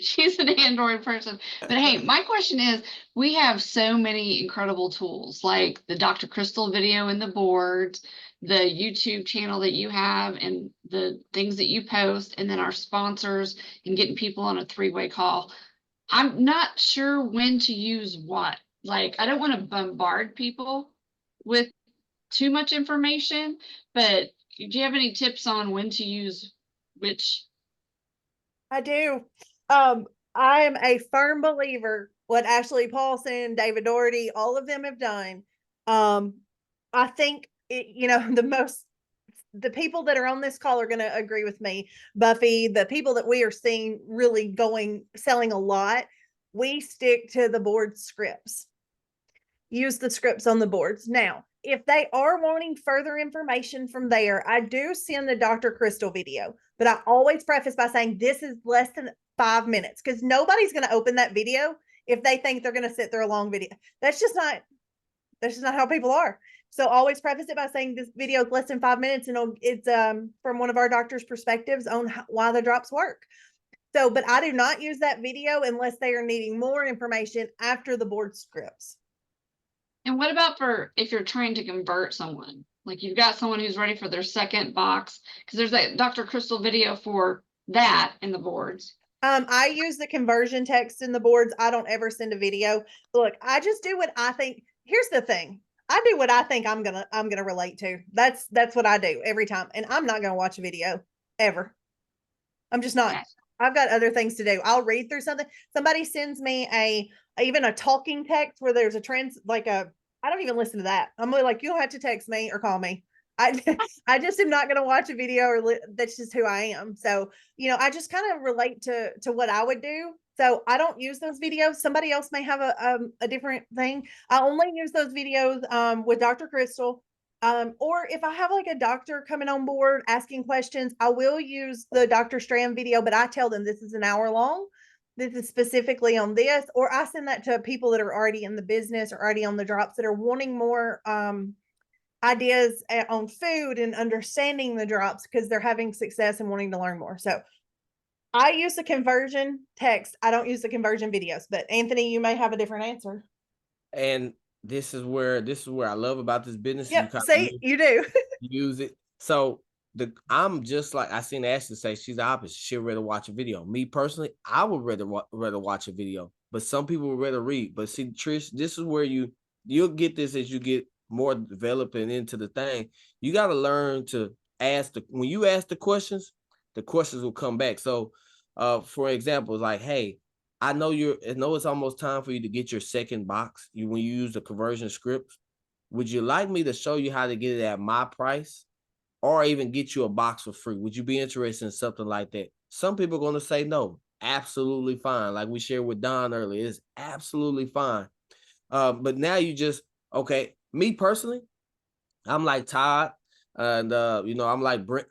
she's an Android person. But hey, my question is, we have so many incredible tools like the Dr. Crystal video in the boards, the YouTube channel that you have, and the things that you post, and then our sponsors and getting people on a 3-way call. I'm not sure when to use what. Like, I don't want to bombard people with too much information, but do you have any tips on when to use which? I do. I am a firm believer what Ashley Paulson, David Doherty, all of them have done. I think the people that are on this call are going to agree with me. Buffy, the people that we are seeing really selling a lot, we stick to the board scripts. Use the scripts on the boards. Now, if they are wanting further information from there, I do send the Dr. Crystal video, but I always preface by saying this is less than 5 minutes, because nobody's going to open that video if they think they're going to sit through a long video. That's just not how people are. So always preface it by saying this video is less than 5 minutes, and it's from one of our doctor's perspectives on why the drops work. So, but I do not use that video unless they are needing more information after the board scripts. And what about for if you're trying to convert someone? Like you've got someone who's ready for their second box, because there's that Dr. Crystal video for that in the boards. I use the conversion text in the boards. I don't ever send a video. Look, I just do what I think. Here's the thing. I do what I think I'm gonna relate to. That's what I do every time. And I'm not gonna watch a video ever. I'm just not. Yes. I've got other things to do. I'll read through something. Somebody sends me even a talking text where there's I don't even listen to that. I'm really like, you don't have to text me or call me. I just am not going to watch a video or that's just who I am. So, I just kind of relate to what I would do. So I don't use those videos. Somebody else may have a different thing. I only use those videos with Dr. Crystal. Or if I have like a doctor coming on board asking questions, I will use the Dr. Strand video, but I tell them this is an hour long. This is specifically on this, or I send that to people that are already in the business or already on the drops that are wanting more ideas on food and understanding the drops because they're having success and wanting to learn more. So I use the conversion text. I don't use the conversion videos, but Anthony, you may have a different answer. And this is where I love about this business. Yep. See, you do. Use it. So I'm just like I seen Ashley say she's the opposite. She'd rather watch a video. Me personally, I would rather watch a video, but some people would rather read. But see, Trish, this is where you'll get this as you get more developed and into the thing. You got to learn to when you ask the questions will come back. So for example, it's like, hey, I know it's almost time for you to get your second box. When you use the conversion scripts, would you like me to show you how to get it at my price or even get you a box for free? Would you be interested in something like that? Some people are going to say no. Absolutely fine. Like we shared with Don earlier, it's absolutely fine. But now you just, okay, me personally, I'm like Todd and, I'm like Brent.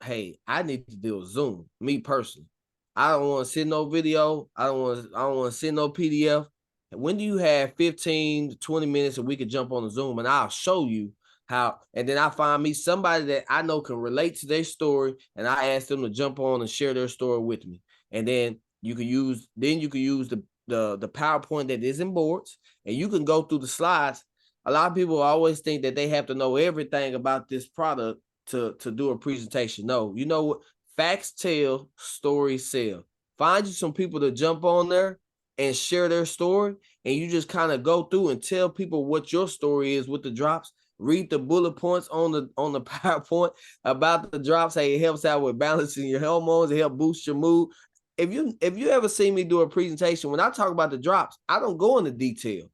Hey, I need to do a Zoom, me personally. I don't want to send no video. I don't want to send no PDF. When do you have 15 to 20 minutes and we could jump on the Zoom and I'll show you how, and then I find me somebody that I know can relate to their story and I ask them to jump on and share their story with me. And then you can use the PowerPoint that is in boards and you can go through the slides. A lot of people always think that they have to know everything about this product to do a presentation. No, you know what? Facts tell, stories sell. Find you some people to jump on there and share their story, and you just kind of go through and tell people what your story is with the drops. Read the bullet points on the PowerPoint about the drops. Hey, it helps out with balancing your hormones. It helps boost your mood. If you ever see me do a presentation, when I talk about the drops, I don't go into detail.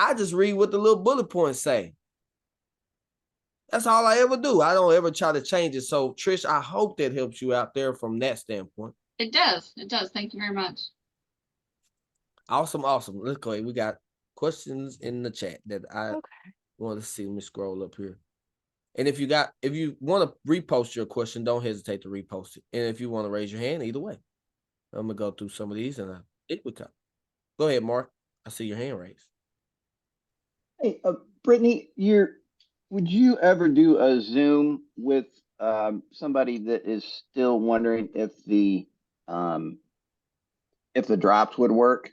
I just read what the little bullet points say. That's all I ever do. I don't ever try to change it. So, Trish, I hope that helps you out there from that standpoint. It does. It does. Thank you very much. Awesome. Let's go ahead. We got questions in the chat that I want to see. Let me scroll up here. And if you want to repost your question, don't hesitate to repost it. And if you want to raise your hand, either way. I'm going to go through some of these and I think we come. Go ahead, Mark. I see your hand raised. Hey, Brittaney, would you ever do a Zoom with somebody that is still wondering if the drops would work?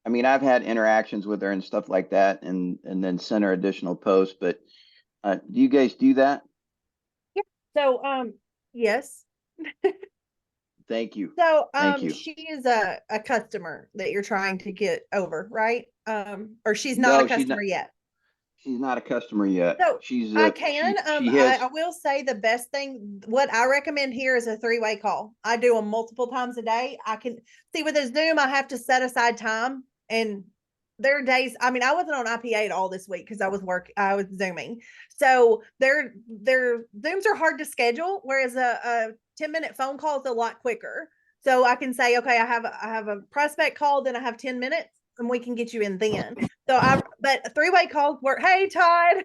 I mean, I've had interactions with her and stuff like that, and then send her additional posts. But do you guys do that? Yeah. So, yes. Thank you. So, Thank you. she is a customer that you're trying to get over, right? Or she's not a customer yet. She's not a customer yet. So She's I can. she has, I will say the best thing, what I recommend here is a 3-way call. I do them multiple times a day. I can see with a Zoom, I have to set aside time, and there are days. I mean, I wasn't on IP8 all this week because I was Zooming. So their Zooms are hard to schedule, whereas a 10-minute phone call is a lot quicker. So I can say, okay, I have a prospect call, then I have 10 minutes. And we can get you in then. But 3-way calls work. Hey, Todd.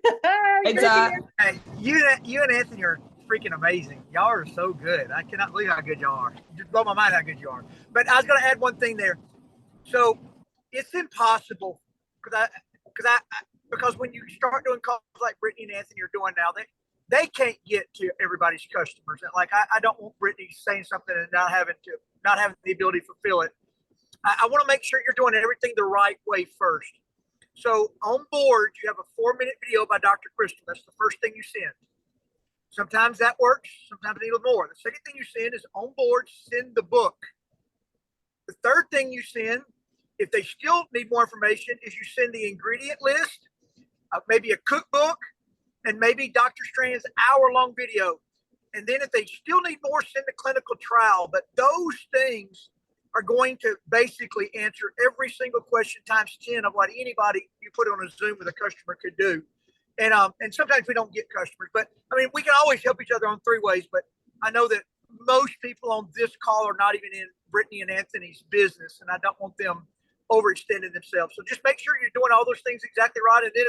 Hey, Todd. Hey, you and Anthony are freaking amazing. Y'all are so good. I cannot believe how good y'all are. You just blow my mind how good you are. But I was going to add one thing there. So it's impossible because when you start doing calls like Brittaney and Anthony are doing now, they can't get to everybody's customers. Like I don't want Brittaney saying something and not having the ability to fulfill it. I want to make sure you're doing everything the right way first. So on board, you have a 4-minute video by Dr. Crystal. That's the first thing you send. Sometimes that works. Sometimes a little more. The second thing you send is on board, send the book. The third thing you send, if they still need more information, is you send the ingredient list, maybe a cookbook, and maybe Dr. Strand's hour-long video. And then if they still need more, send the clinical trial. But those things are going to basically answer every single question times 10 of what anybody you put on a Zoom with a customer could do. And sometimes we don't get customers, but I mean, we can always help each other on 3 ways. But I know that most people on this call are not even in Brittaney and Anthony's business, and I don't want them overextending themselves. So just make sure you're doing all those things exactly right. And then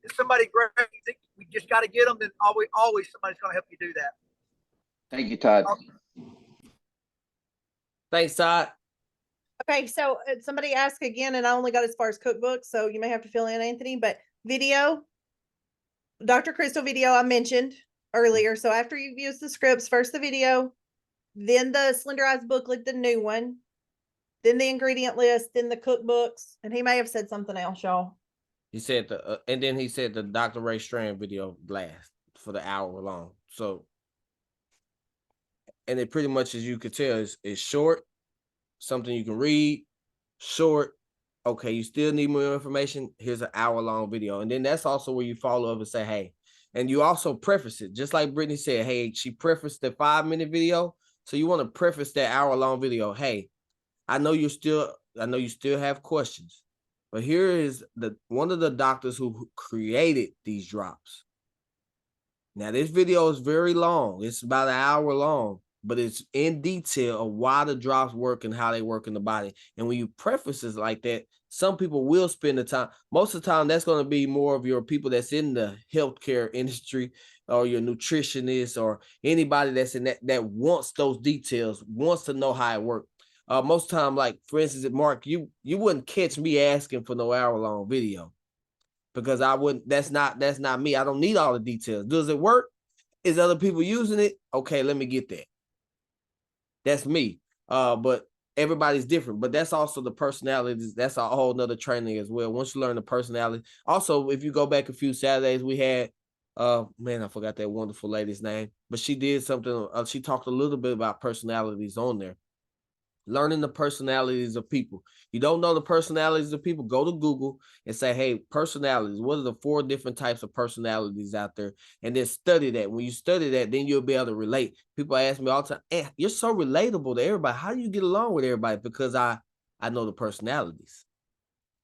if somebody great, you think we just got to get them, then always somebody's going to help you do that. Thank you, Todd. Thanks, Todd. Okay, so somebody asked again, and I only got as far as cookbooks, so you may have to fill in, Anthony, but video, Dr. Crystal video I mentioned earlier. So after you've used the scripts, first the video, then the slenderized booklet, the new one, then the ingredient list, then the cookbooks, and he may have said something else, y'all. He said and then he said the Dr. Ray Strand video last for the hour long. So, and it pretty much, as you could tell, is short, something you can read, short. Okay, you still need more information. Here's an hour-long video. And then that's also where you follow up and say, hey, and you also preface it. Just like Brittaney said, hey, she prefaced the 5-minute video. So you want to preface that hour-long video. Hey, I know you still have questions, but here is one of the doctors who created these drops. Now, this video is very long. It's about an hour long, but it's in detail of why the drops work and how they work in the body. And when you preface it like that, some people will spend the time. Most of the time, that's going to be more of your people that's in the healthcare industry, or your nutritionist, or anybody that's in that wants those details, wants to know how it works. Most time, like for instance, Mark, you wouldn't catch me asking for no hour-long video, because I wouldn't. That's not me. I don't need all the details. Does it work? Is other people using it? Okay, let me get that. That's me. But everybody's different. But that's also the personalities. That's a whole nother training as well. Once you learn the personality. Also, if you go back a few Saturdays, we had man, I forgot that wonderful lady's name, but she did something. She talked a little bit about personalities on there. Learning the personalities of people. You don't know the personalities of people, go to Google and say, hey, personalities, what are the 4 different types of personalities out there? And then study that. When you study that, then you'll be able to relate. People ask me all the time, you're so relatable to everybody. How do you get along with everybody? Because I know the personalities.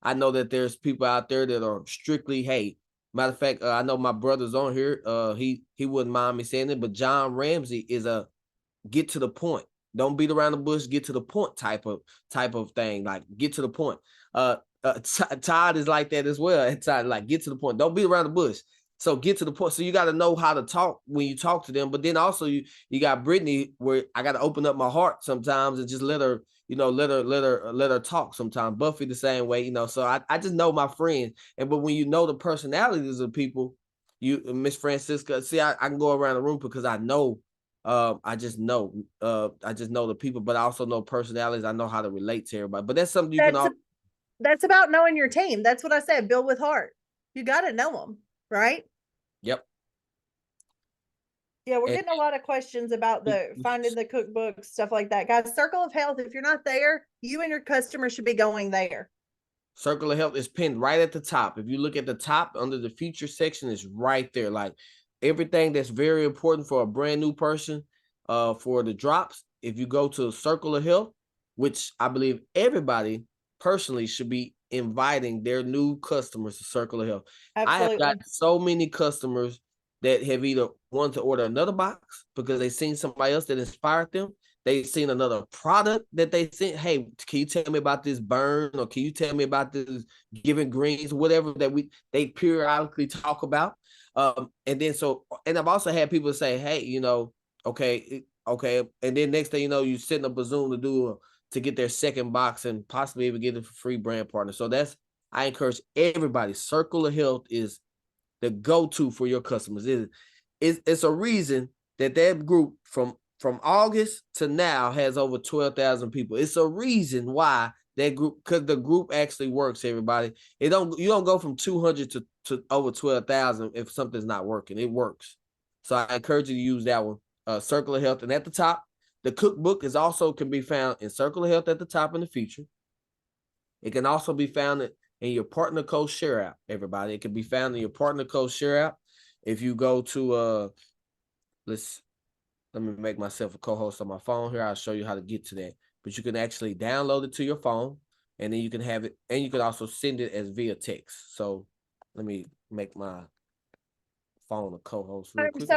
I know that there's people out there that are strictly, hey, matter of fact, I know my brother's on here. He wouldn't mind me saying it, but John Ramsey is a get to the point. Don't beat around the bush, get to the point type of thing. Like, get to the point. Todd is like that as well. And Todd, like, get to the point. Don't beat around the bush. So get to the point. So you got to know how to talk when you talk to them. But then also you got Brittaney, where I got to open up my heart sometimes and just let her, let her talk sometimes. Buffy the same way, So I just know my friends. But when you know the personalities of people, Miss Francisca, see, I can go around the room because I know. I just know the people, but I also know personalities. I know how to relate to everybody. But that's something that's about knowing your team. That's what I said. Build with heart. You got to know them, right? Yep. Yeah, we're getting a lot of questions about finding the cookbook, stuff like that. Guys, Circle of Health, if you're not there, you and your customer should be going there. Circle of Health is pinned right at the top. If you look at the top under the feature section, it's right there. Like, everything that's very important for a brand new person, for the drops. If you go to Circle of Health, which I believe everybody personally should be inviting their new customers to Circle of Health. Absolutely. I have got so many customers that have either wanted to order another box because they seen somebody else that inspired them. They seen another product that they sent. Hey, can you tell me about this burn, or can you tell me about this giving greens, whatever that they periodically talk about. And I've also had people say, hey, okay. And then next thing you know, you setting up a Zoom to get their second box and possibly even get a free brand partner. So I encourage everybody. Circle of Health is the go-to for your customers. It's a reason that group from August to now has over 12,000 people. It's a reason why that group, because the group actually works, everybody. You don't go from 200 to over 12,000 if something's not working. It works. So I encourage you to use that one, Circle of Health. And at the top, the cookbook can be found in Circle of Health at the top in the feature. It can also be found in your partner code share app, everybody. It can be found in your partner code share app. If you go to, let me make myself a co-host on my phone here. I'll show you how to get to that. But you can actually download it to your phone, and then you can have it, and you can also send it as via text. So let me make my phone a co-host real quick.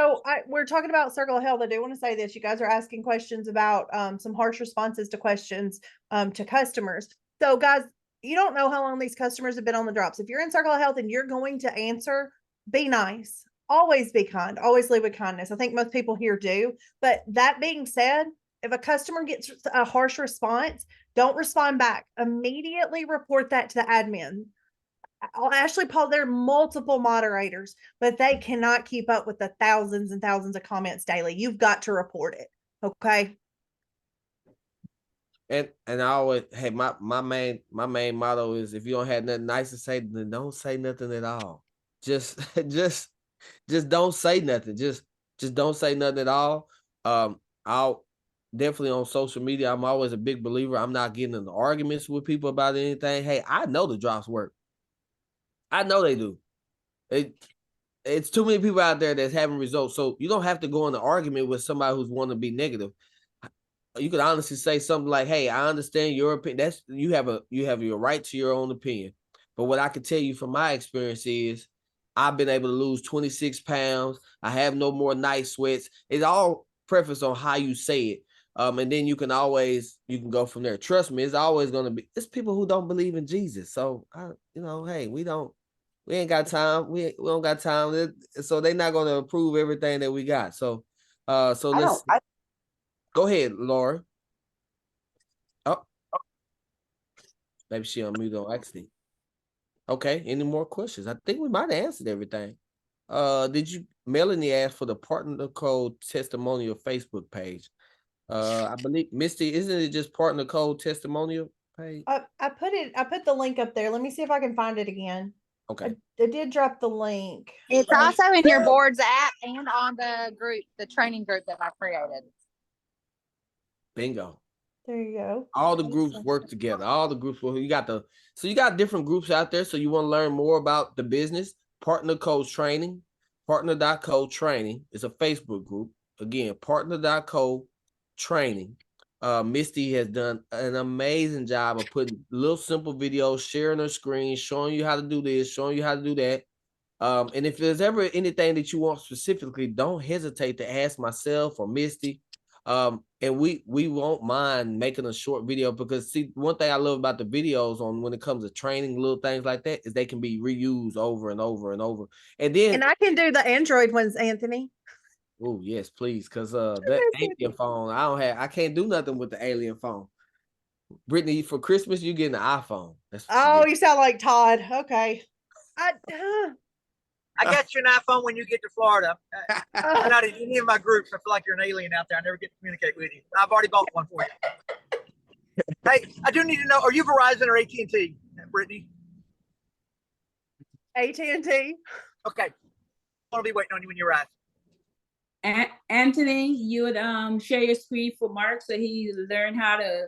We're talking about Circle of Health. I do want to say this. You guys are asking questions about some harsh responses to questions to customers. So guys, you don't know how long these customers have been on the drops. If you're in Circle of Health and you're going to answer, be nice. Always be kind. Always lead with kindness. I think most people here do. But that being said, if a customer gets a harsh response, don't respond back. Immediately report that to the admin. Ashley Paul, there are multiple moderators, but they cannot keep up with the thousands and thousands of comments daily. You've got to report it. Okay. And I always, hey, my main motto is, if you don't have nothing nice to say, then don't say nothing at all. Just don't say nothing. Just don't say nothing at all. I'll definitely on social media, I'm always a big believer. I'm not getting into arguments with people about anything. Hey, I know the drops work. I know they do. It's too many people out there that's having results. So you don't have to go in an argument with somebody who's want to be negative. You could honestly say something like, hey, I understand your opinion. That's you have your right to your own opinion. But what I can tell you from my experience is I've been able to lose 26 pounds. I have no more night sweats. It's all preface on how you say it. And then you can go from there. Trust me, it's always going to be, it's people who don't believe in Jesus. So hey, we ain't got time. We don't got time. So they're not going to approve everything that we got. So let's go ahead, Laura. Oh, maybe she unmuted on accident. Okay, any more questions? I think we might have answered everything. Melanie asked for the partner code testimonial Facebook page. I believe, Misty, isn't it just partner code testimonial page? I put the link up there. Let me see if I can find it again. Okay. I did drop the link. It's also in your board's app and on the group, the training group that I created. Bingo. There you go. All the groups work together. All the groups you got different groups out there. So you want to learn more about the business. Partner Coach Training, partner.co training is a Facebook group. Again, partner.co training. Misty has done an amazing job of putting little simple videos, sharing her screen, showing you how to do this, showing you how to do that. And if there's ever anything that you want specifically, don't hesitate to ask myself or Misty. And we won't mind making a short video, because see, one thing I love about the videos on when it comes to training, little things like that, is they can be reused over and over and over. And I can do the Android ones, Anthony. Oh yes, please, because that alien phone, I can't do nothing with the alien phone. Brittany, for Christmas you getting an iPhone. You sound like Todd. Okay. I got you an iPhone when you get to Florida. You're not in any of my groups. I feel like you're an alien out there. I never get to communicate with you. I've already bought one for you. Hey, I do need to know, are you Verizon or AT&T, Brittany? AT&T. Okay. I'll be waiting on you when you arrive. Anthony, you would share your screen for Mark so he learn how to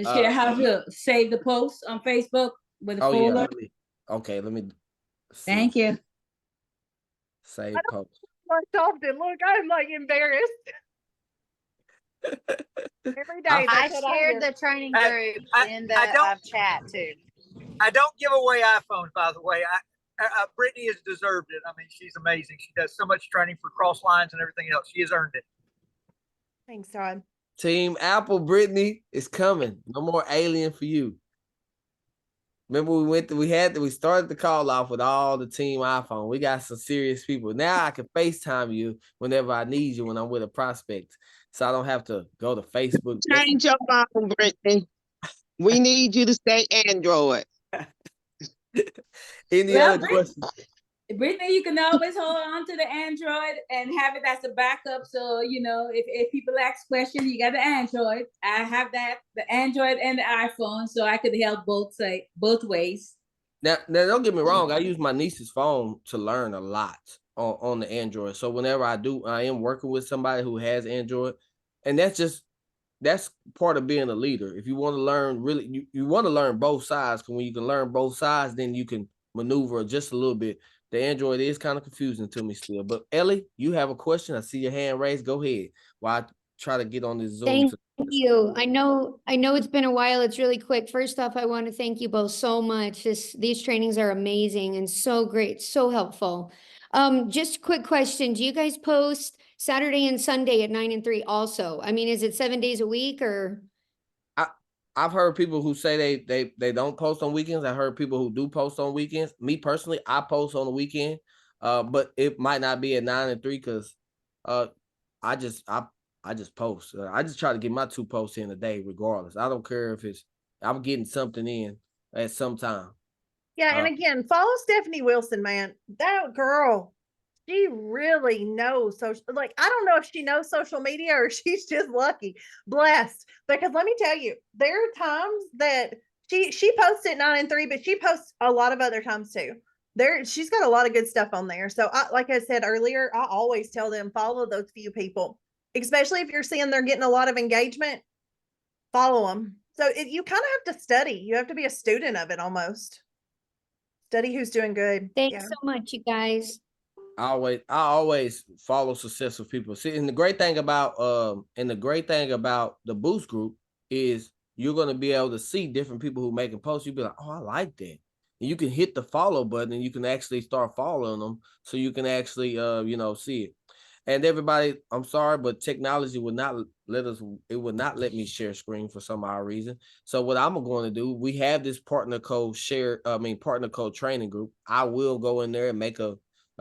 share how to save the post on Facebook with a folder. Yeah, let me see. Thank you. Save post. Often. Look, I'm like embarrassed. Every day. I shared the training group in the chat too. I don't give away iPhones, by the way. Brittany has deserved it. I mean, she's amazing. She does so much training for cross lines and everything else. She has earned it. Thanks, Todd. Team Apple, Brittany is coming. No more alien for you. Remember we started the call off with all the team iPhone. We got some serious people. Now I can FaceTime you whenever I need you when I'm with a prospect. So I don't have to go to Facebook. Change your phone, Brittany. We need you to stay Android. Any other questions? Brittany, you can always hold on to the Android and have it as a backup. So, if people ask questions, you got the Android. I have the Android and the iPhone, so I could help both ways. Now, don't get me wrong. I use my niece's phone to learn a lot on the Android. So whenever I am working with somebody who has Android, and that's part of being a leader. If you want to learn, really, you want to learn both sides. Because when you can learn both sides, then you can maneuver just a little bit. The Android is kind of confusing to me still. But Ellie, you have a question. I see your hand raised. Go ahead while I try to get on this Zoom. Thank you. I know it's been a while. It's really quick. First off, I want to thank you both so much. These trainings are amazing and so great, so helpful. Just a quick question. Do you guys post Saturday and Sunday at 9 and 3 also? I mean, is it 7 days a week or? I've heard people who say they don't post on weekends. I heard people who do post on weekends. Me personally, I post on the weekend, but it might not be at 9 and 3 because I just post. I just try to get my 2 posts in a day, regardless. I don't care if I'm getting something in at some time. Yeah, and again, follow Stephanie Wilson, man. That girl, she really knows social. Like, I don't know if she knows social media or she's just lucky, blessed. Because let me tell you, there are times that she posts at 9 and 3, but she posts a lot of other times too. She's got a lot of good stuff on there. So, like I said earlier, I always tell them follow those few people, especially if you're seeing they're getting a lot of engagement. Follow them. So you kind of have to study. You have to be a student of it almost. Study who's doing good. Thanks so much, you guys. I always follow successful people. See, and the great thing about the Boost group is you're gonna be able to see different people who making posts. You'll be like, oh, I like that. And you can hit the follow button and you can actually start following them so you can actually see it. And everybody, I'm sorry, but technology would not let me share screen for some odd reason. So what I'm going to do, we have this partner code training group. I will go in there and make a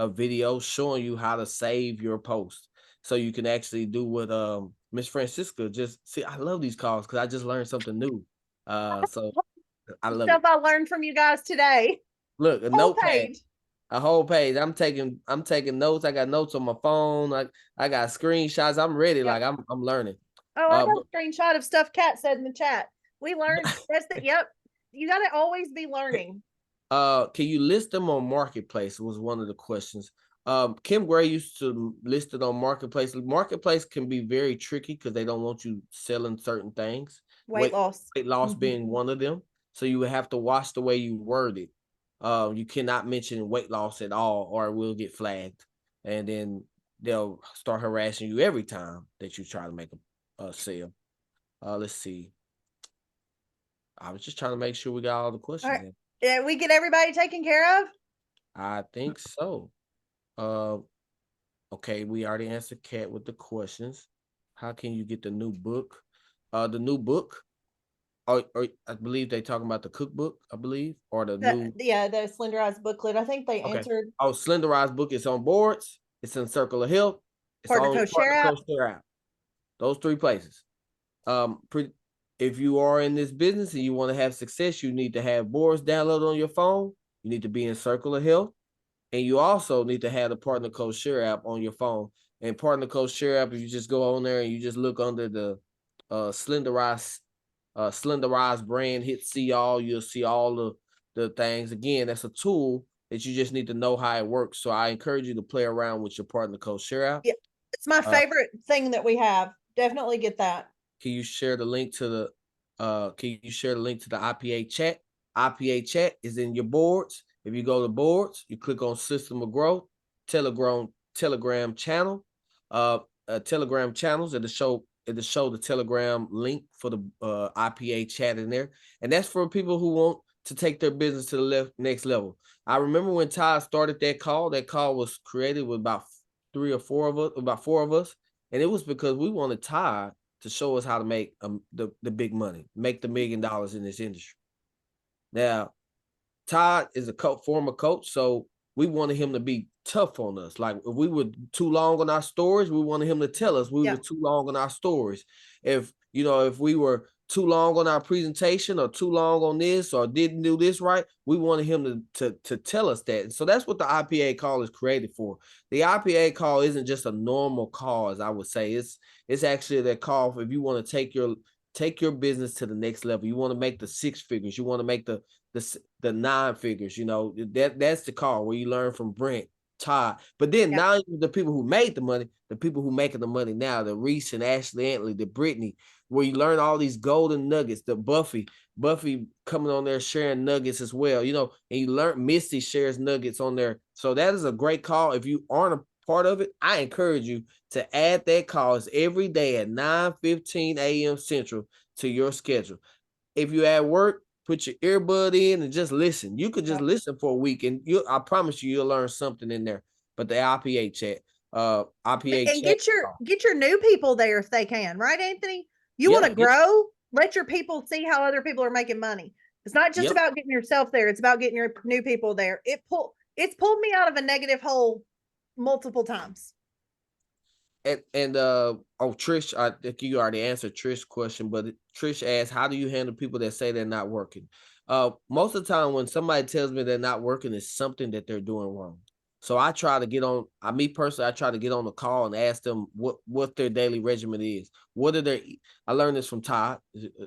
video showing you how to save your post. So you can actually do what Miss Francisca just see. I love these calls because I just learned something new. So I love stuff it. I learned from you guys today. Look, a Whole notepad. page. A whole page. I'm taking notes. I got notes on my phone. I got screenshots. I'm ready. Yep. Like I'm learning. Oh, I got a screenshot of stuff Kat said in the chat. We learned yep. You got to always be learning. Can you list them on Marketplace? Was one of the questions. Kim Gray used to list it on Marketplace. Marketplace can be very tricky because they don't want you selling certain things. Weight loss being one of them. So you would have to watch the way you word it. You cannot mention weight loss at all or it will get flagged. And then they'll start harassing you every time that you try to make a sale. Let's see. I was just trying to make sure we got all the questions in. Yeah, we get everybody taken care of? I think so. Okay, we already answered Kat with the questions. How can you get the new book? The new book, or I believe they talking about the cookbook, I believe, or the new. Yeah, the Slenderized booklet. I think they answered. Oh, Slenderized book is on boards. It's in Circle of Health. It's Partner on Code Share app. Those 3 places. If you are in this business and you want to have success, you need to have boards downloaded on your phone. You need to be in Circle of Health. And you also need to have the Partner Code Share app on your phone. And Partner Code Share app, if you just go on there and you just look under the Slenderized brand, hit see all, you'll see all the things. Again, that's a tool that you just need to know how it works. So I encourage you to play around with your Partner Code Share app. Yeah, it's my favorite thing that we have. Definitely get that. Can you share the link to the IPA chat? IPA chat is in your boards. If you go to boards, you click on System of Growth, Telegram channel, Telegram channels. It'll show the Telegram link for the IPA chat in there, and that's for people who want to take their business to the next level. I remember when Todd started that call. That call was created with about 4 of us, and it was because we wanted Todd to show us how to make the big money, make the $1 million in this industry. Now, Todd is a former coach, so we wanted him to be tough on us. Like if we were too long on our stories, we wanted him to tell us we were too long on our stories. If we were too long on our presentation or too long on this or didn't do this right, we wanted him to tell us that. And so that's what the IPA call is created for. The IPA call isn't just a normal call, as I would say. It's actually that call for if you want to take your business to the next level. You want to make the 6 figures. You want to make the 9 figures. That's the call where you learn from Brent, Todd. But then now the people who made the money, the people who making the money now, the Reese and Ashley Antley, the Brittaney, where you learn all these golden nuggets, the Buffy coming on there sharing nuggets as well, and you learn Misty shares nuggets on there. So that is a great call. If you aren't a part of it, I encourage you to add that call. It's every day at 9:15 a.m. Central to your schedule. If you at work, put your earbud in and just listen. You could just listen for a week and I promise you'll learn something in there. but the IPA chat, IPA And chat. get your new people there if they can, right, Anthony? You Yep, want to grow, let your people see how other people are making money. It's not just Yep. about getting yourself there, it's about getting your new people there. It's pulled me out of a negative hole multiple times. And Trish, I think you already answered Trish's question, but Trish asked, how do you handle people that say they're not working? Most of the time when somebody tells me they're not working, it's something that they're doing wrong. So I try to get on, me personally, I try to get on the call and ask them what their daily regimen is. What are their, I learned this from Todd.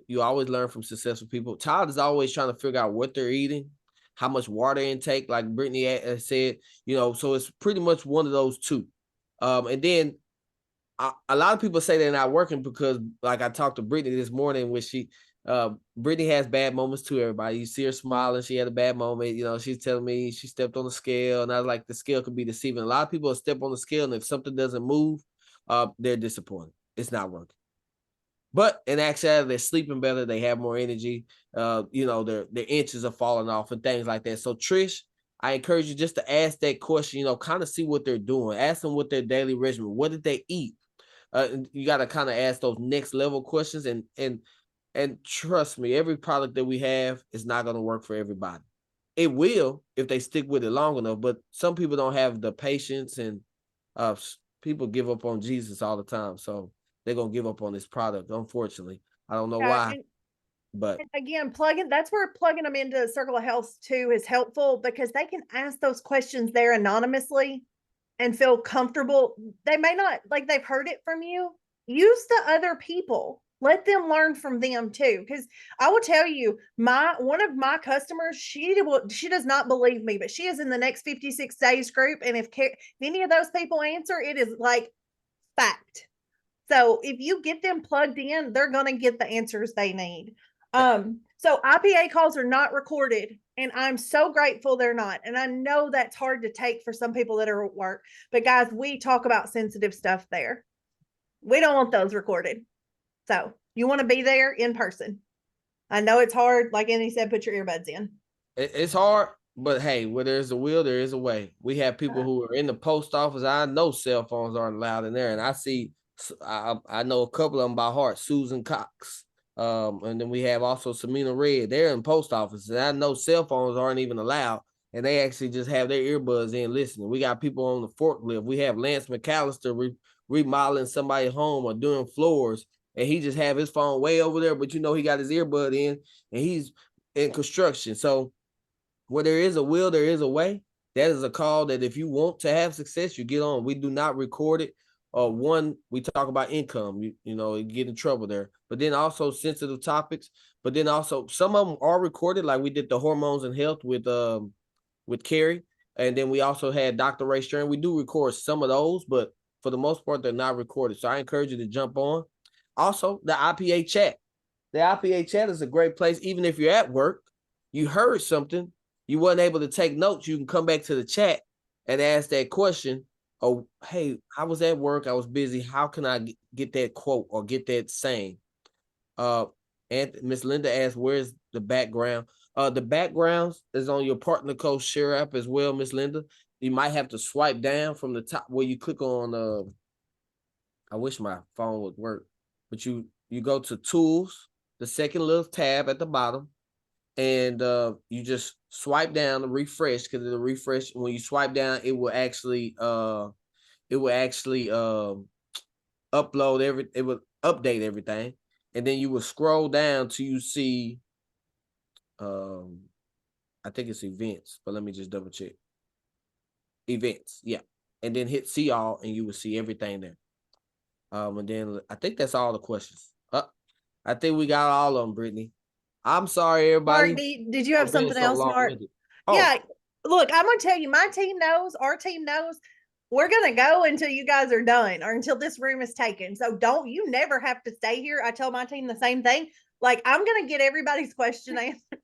You always learn from successful people. Todd is always trying to figure out what they're eating, how much water intake, like Brittaney said, so it's pretty much one of those two. And then a lot of people say they're not working because, like I talked to Brittaney this morning, when Brittaney has bad moments too, everybody. You see her smiling, she had a bad moment. She's telling me she stepped on the scale, and I was like, the scale could be deceiving. A lot of people step on the scale, and if something doesn't move, they're disappointed. It's not working. But in actuality, they're sleeping better, they have more energy, their inches are falling off and things like that. So Trish, I encourage you just to ask that question, kind of see what they're doing. Ask them what their daily regimen, what did they eat? You got to kind of ask those next level questions, and trust me, every product that we have is not going to work for everybody. It will if they stick with it long enough, but some people don't have the patience, and people give up on Jesus all the time. So they're going to give up on this product. Unfortunately, I don't know why, but again, that's where plugging them into Circle of Health too is helpful, because they can ask those questions there anonymously and feel comfortable. They may not, like, they've heard it from you. Use the other people. Let them learn from them too. Because I will tell you, one of my customers, she does not believe me, but she is in the next 56 days group. And if any of those people answer, it is like fact. So if you get them plugged in, they're going to get the answers they need. So IPA calls are not recorded, and I'm so grateful they're not. And I know that's hard to take for some people that are at work, but guys, we talk about sensitive stuff there. We don't want those recorded. So you want to be there in person. I know it's hard. Like Andy said, put your earbuds in. It's hard, but hey, where there's a will, there is a way. We have people who are in the post office. I know cell phones aren't allowed in there, and I know a couple of them by heart. Susan Cox. And then we have also Samina Red. They're in post office, and I know cell phones aren't even allowed, and they actually just have their earbuds in listening. We got people on the forklift. We have Lance McAllister remodeling somebody's home or doing floors, and he just have his phone way over there, but he got his earbud in, and he's in construction. So where there is a will, there is a way. That is a call that if you want to have success, you get on. We do not record it. One, we talk about income, you get in trouble there, but then also sensitive topics, but then also some of them are recorded. Like we did the hormones and health with Carrie. And then we also had Dr. Ray Stern. We do record some of those, but for the most part, they're not recorded. So I encourage you to jump on. Also the IPA chat. The IPA chat is a great place. Even if you're at work, you heard something, you weren't able to take notes, you can come back to the chat and ask that question. Oh, hey, I was at work, I was busy. How can I get that quote or get that saying? And Miss Linda asked, where's the background? The backgrounds is on your Partner Code Share app as well, Miss Linda. You might have to swipe down from the top where you click on, I wish my phone would work, but you go to Tools, the second little tab at the bottom, and you just swipe down to refresh, because it'll refresh. When you swipe down, it will actually upload it will update everything, and then you will scroll down till you see I think it's events, but let me just double check. Events, yeah, and then hit see all, and you will see everything there. And then I think that's all the questions. I think we got all of them, Brittaney. I'm sorry, everybody. Mark, did you have something else, Mark? Yeah, look, I'm gonna tell you, my team knows, our team knows, we're gonna go until you guys are done or until this room is taken. So you never have to stay here. I tell my team the same thing. Like, I'm gonna get everybody's question answered.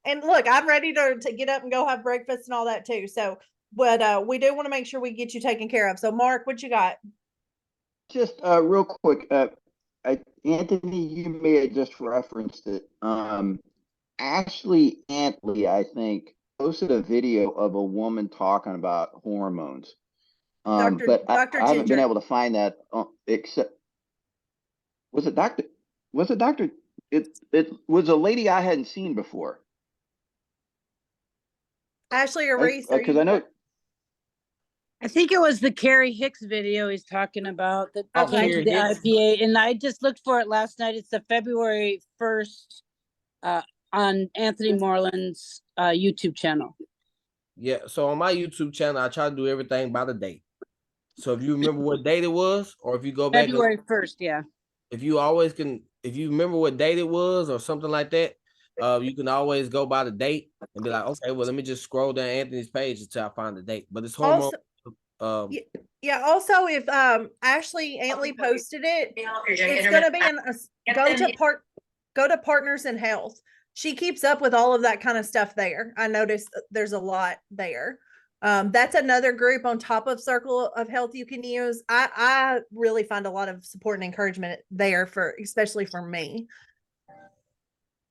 And look, I'm ready to get up and go have breakfast and all that too. So, but we do want to make sure we get you taken care of. So Mark, what you got? Just real quick, Anthony, you may have just referenced it. Ashley Antley, I think, posted a video of a woman talking about hormones. But I Dr. haven't been Ginger. able to find that except was it Dr. Was it Dr. It was a lady I hadn't seen before. Ashley or Reese, are Because you? I know. I think it was the Carrie Hicks video he's talking about that Oh, came to Carrie the Hicks. IPA, and I just looked for it last night. It's the February 1st on Anthony Moreland's YouTube channel. Yeah, so on my YouTube channel, I try to do everything by the date. So if you remember what date it was, or if you go back, February 1st, yeah. if you remember what date it was or something like that, you can always go by the date and be like, okay, well, let me just scroll down Anthony's page until I find the date. But it's hormone. Also, yeah. Also, if Ashley Antley posted it, it's going to be in go to Partners in Health. She keeps up with all of that kind of stuff there. I noticed there's a lot there. That's another group on top of Circle of Health you can use. I really find a lot of support and encouragement there especially for me.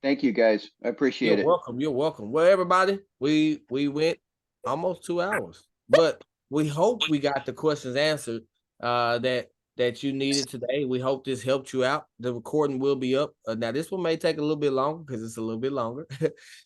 Thank you guys. I appreciate it. You're welcome. You're welcome. Well, everybody, we went almost 2 hours, but we hope we got the questions answered that you needed today. We hope this helped you out. The recording will be up. Now this one may take a little bit longer because it's a little bit longer.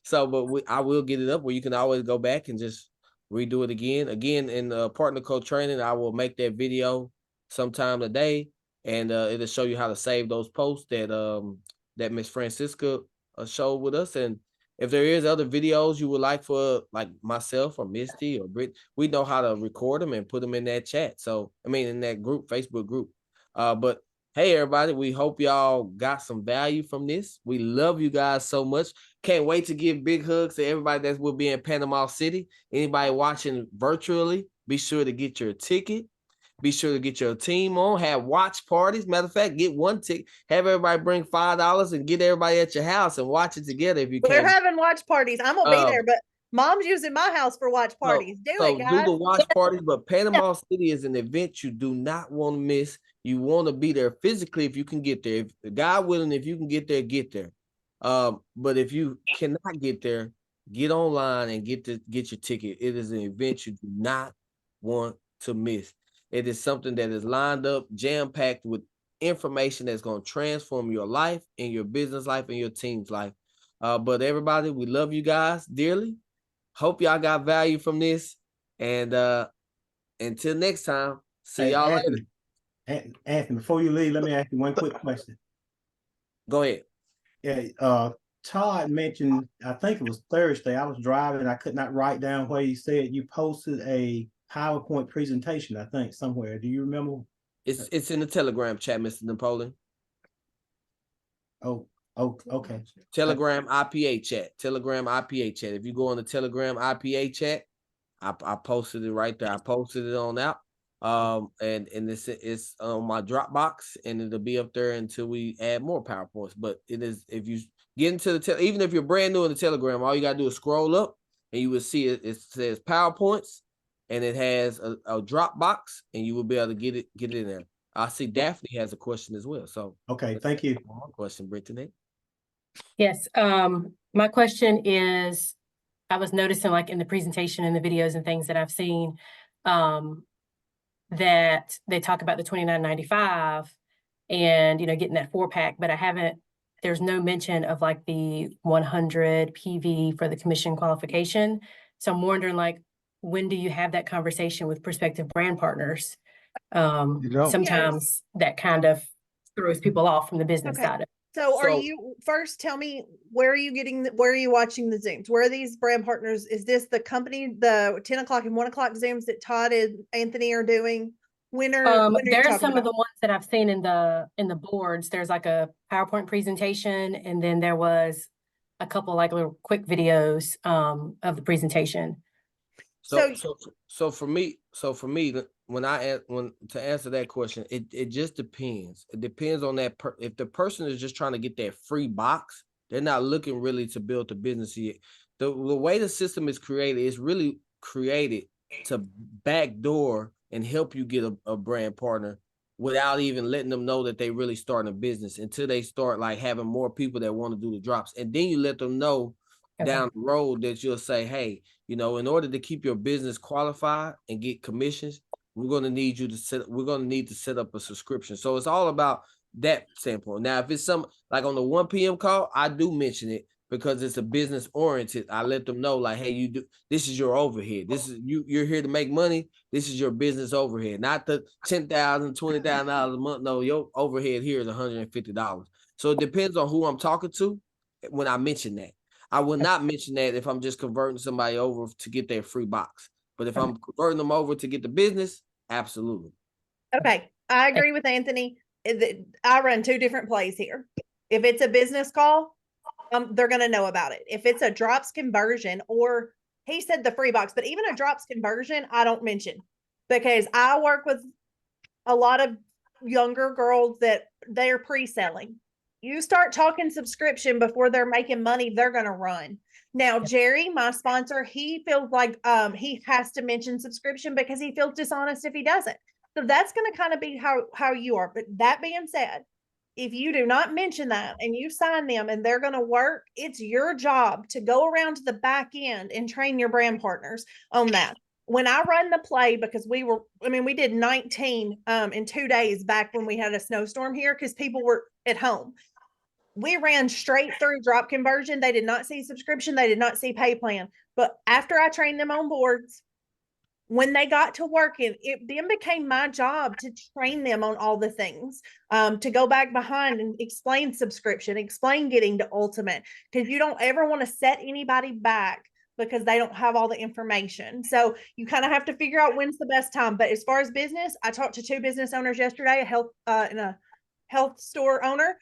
So, but I will get it up where you can always go back and just redo it again. Again, in the partner code training, I will make that video sometime today, and it'll show you how to save those posts that Miss Francisca showed with us. And if there is other videos you would like for like myself or Misty or Britt, we know how to record them and put them in that chat. So, I mean, in that group, Facebook group. But hey, everybody, we hope y'all got some value from this. We love you guys so much. Can't wait to give big hugs to everybody that will be in Panama City. Anybody watching virtually, be sure to get your ticket. Be sure to get your team on, have watch parties. Matter of fact, get one ticket, have everybody bring $5 and get everybody at your house and watch it together if you can. We're having watch parties. I'm gonna be there, but Mom's using my house for watch parties. Do it, guys. Do the watch parties, but Panama City is an event you do not want to miss. You want to be there physically if you can get there. If God willing, if you can get there, get there. But if you cannot get there, get online and get your ticket. It is an event you do not want to miss. It is something that is lined up, jam-packed with information that's going to transform your life and your business life and your team's life. But everybody, we love you guys dearly. Hope y'all got value from this. And until next time, see y'all later. Anthony, before you leave, let me ask you one quick question. Go ahead. Yeah, Todd mentioned, I think it was Thursday, I was driving, I could not write down where he said you posted a PowerPoint presentation, I think, somewhere. Do you remember? It's in the Telegram chat, Mr. Napoleon. Oh, okay. Telegram IPA chat. Telegram IPA chat. If you go on the Telegram IPA chat, I posted it right there. I posted it on out. And it's on my Dropbox, and it'll be up there until we add more PowerPoints. But it is, if you get into even if you're brand new in the Telegram, all you gotta do is scroll up and you will see it. It says PowerPoints, and it has a Dropbox, and you will be able to get it in there. I see Daphne has a question as well. So okay, thank you. One more question, Brittaney. Yes. My question is, I was noticing like in the presentation and the videos and things that I've seen, that they talk about the $29.95 and, getting that 4-pack, but there's no mention of like the 100 PV for the commission qualification. So I'm wondering, like, when do you have that conversation with prospective brand partners? Sometimes that kind of throws people off from the business side of it. So are you, first tell me, where are you watching the Zooms? Where are these brand partners? Is this the company, the 10 o'clock and 1 o'clock Zooms that Todd and Anthony are doing? When are there's some of the ones that I've seen in the boards. There's like a PowerPoint presentation, and then there was a couple like little quick videos of the presentation. So for me, when to answer that question, it just depends. It depends on that. If the person is just trying to get that free box, they're not looking really to build the business yet. The way the system is created is really created to backdoor and help you get a brand partner without even letting them know that they really starting a business until they start like having more people that want to do the drops. And then you let them know down the road that you'll say, hey, in order to keep your business qualified and get commissions, we're going to need you to set up a subscription. So it's all about that standpoint. Now, if it's some like on the 1 p.m. call, I do mention it because it's a business oriented. I let them know like, hey, this is your overhead. This is you're here to make money. This is your business overhead, not the $10,000, $20,000 a month. No, your overhead here is $150. So it depends on who I'm talking to when I mention that. I will not mention that if I'm just converting somebody over to get their free box. But if I'm converting them over to get the business, absolutely. Okay, I agree with Anthony. I run 2 different plays here. If it's a business call, they're going to know about it. If it's a drops conversion, or he said the free box, but even a drops conversion, I don't mention, because I work with a lot of younger girls that they're pre-selling. You start talking subscription before they're making money, they're going to run. Now, Jerry, my sponsor, he feels like he has to mention subscription because he feels dishonest if he doesn't. So that's going to kind of be how you are. But that being said, if you do not mention that and you sign them and they're going to work, it's your job to go around to the back end and train your brand partners on that. When I run the play, because we did 19 in 2 days back when we had a snowstorm here because people were at home. We ran straight through drop conversion. They did not see subscription. They did not see pay plan. But after I trained them on boards, when they got to working, it then became my job to train them on all the things, to go back behind and explain subscription, explain getting to ultimate, because you don't ever want to set anybody back because they don't have all the information. So you kind of have to figure out when's the best time. But as far as business, I talked to 2 business owners yesterday, a health and a health store owner.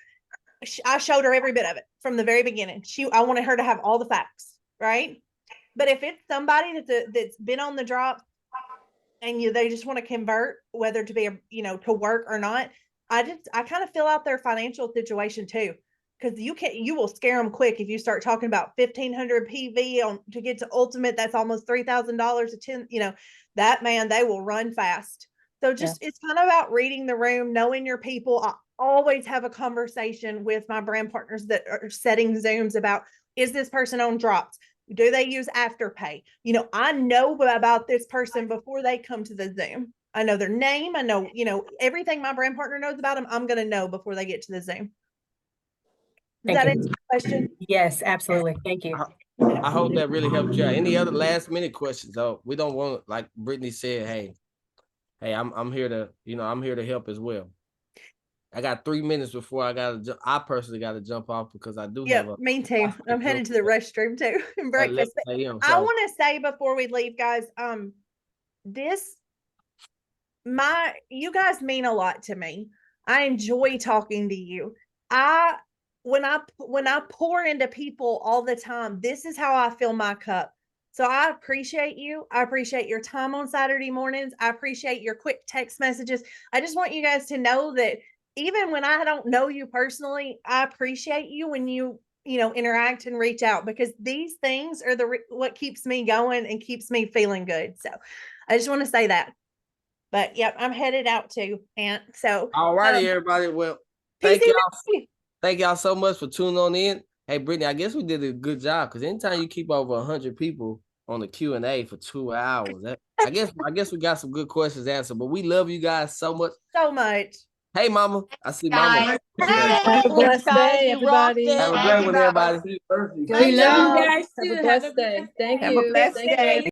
I showed her every bit of it from the very beginning. I wanted her to have all the facts, right? But if it's somebody that's been on the drop and they just want to convert, whether to be to work or not, I kind of fill out their financial situation too, because you will scare them quick if you start talking about 1,500 PV to get to ultimate. That's almost $3,000 a 10. That man, they will run fast. So it's kind of about reading the room, knowing your people. I always have a conversation with my brand partners that are setting Zooms about, is this person on drops? Do they use Afterpay? I know about this person before they come to the Zoom. I know their name. I know, everything my brand partner knows about them. I'm going to know before they get to the Zoom. Does that answer your question? Yes, absolutely. Thank you. I hope that really helped you out. Any other last minute questions? Though we don't want, like Brittaney said, hey, I'm here to, I'm here to help as well. I got 3 minutes before I personally got to jump off because I do have me too. I'm headed to the restroom too and breakfast. I want to say before we leave, guys, you guys mean a lot to me. I enjoy talking to you. When I pour into people all the time, this is how I fill my cup. So I appreciate you. I appreciate your time on Saturday mornings. I appreciate your quick text messages. I just want you guys to know that even when I don't know you personally, I appreciate you when you interact and reach out, because these things are what keeps me going and keeps me feeling good. So I just want to say that. But yep, I'm headed out too, Aunt. So all righty, everybody. Well, thank y'all so much for tuning on in. Hey, Brittaney, I guess we did a good job, because anytime you keep over 100 people on the Q&A for 2 hours, I guess we got some good questions answered. But we love you guys so much. So much. Hey, Mama. I see Mama. Have a blessed day, everybody. Have a great one, everybody. We love you guys too. Have a blessed day. Thank you. Have a blessed day.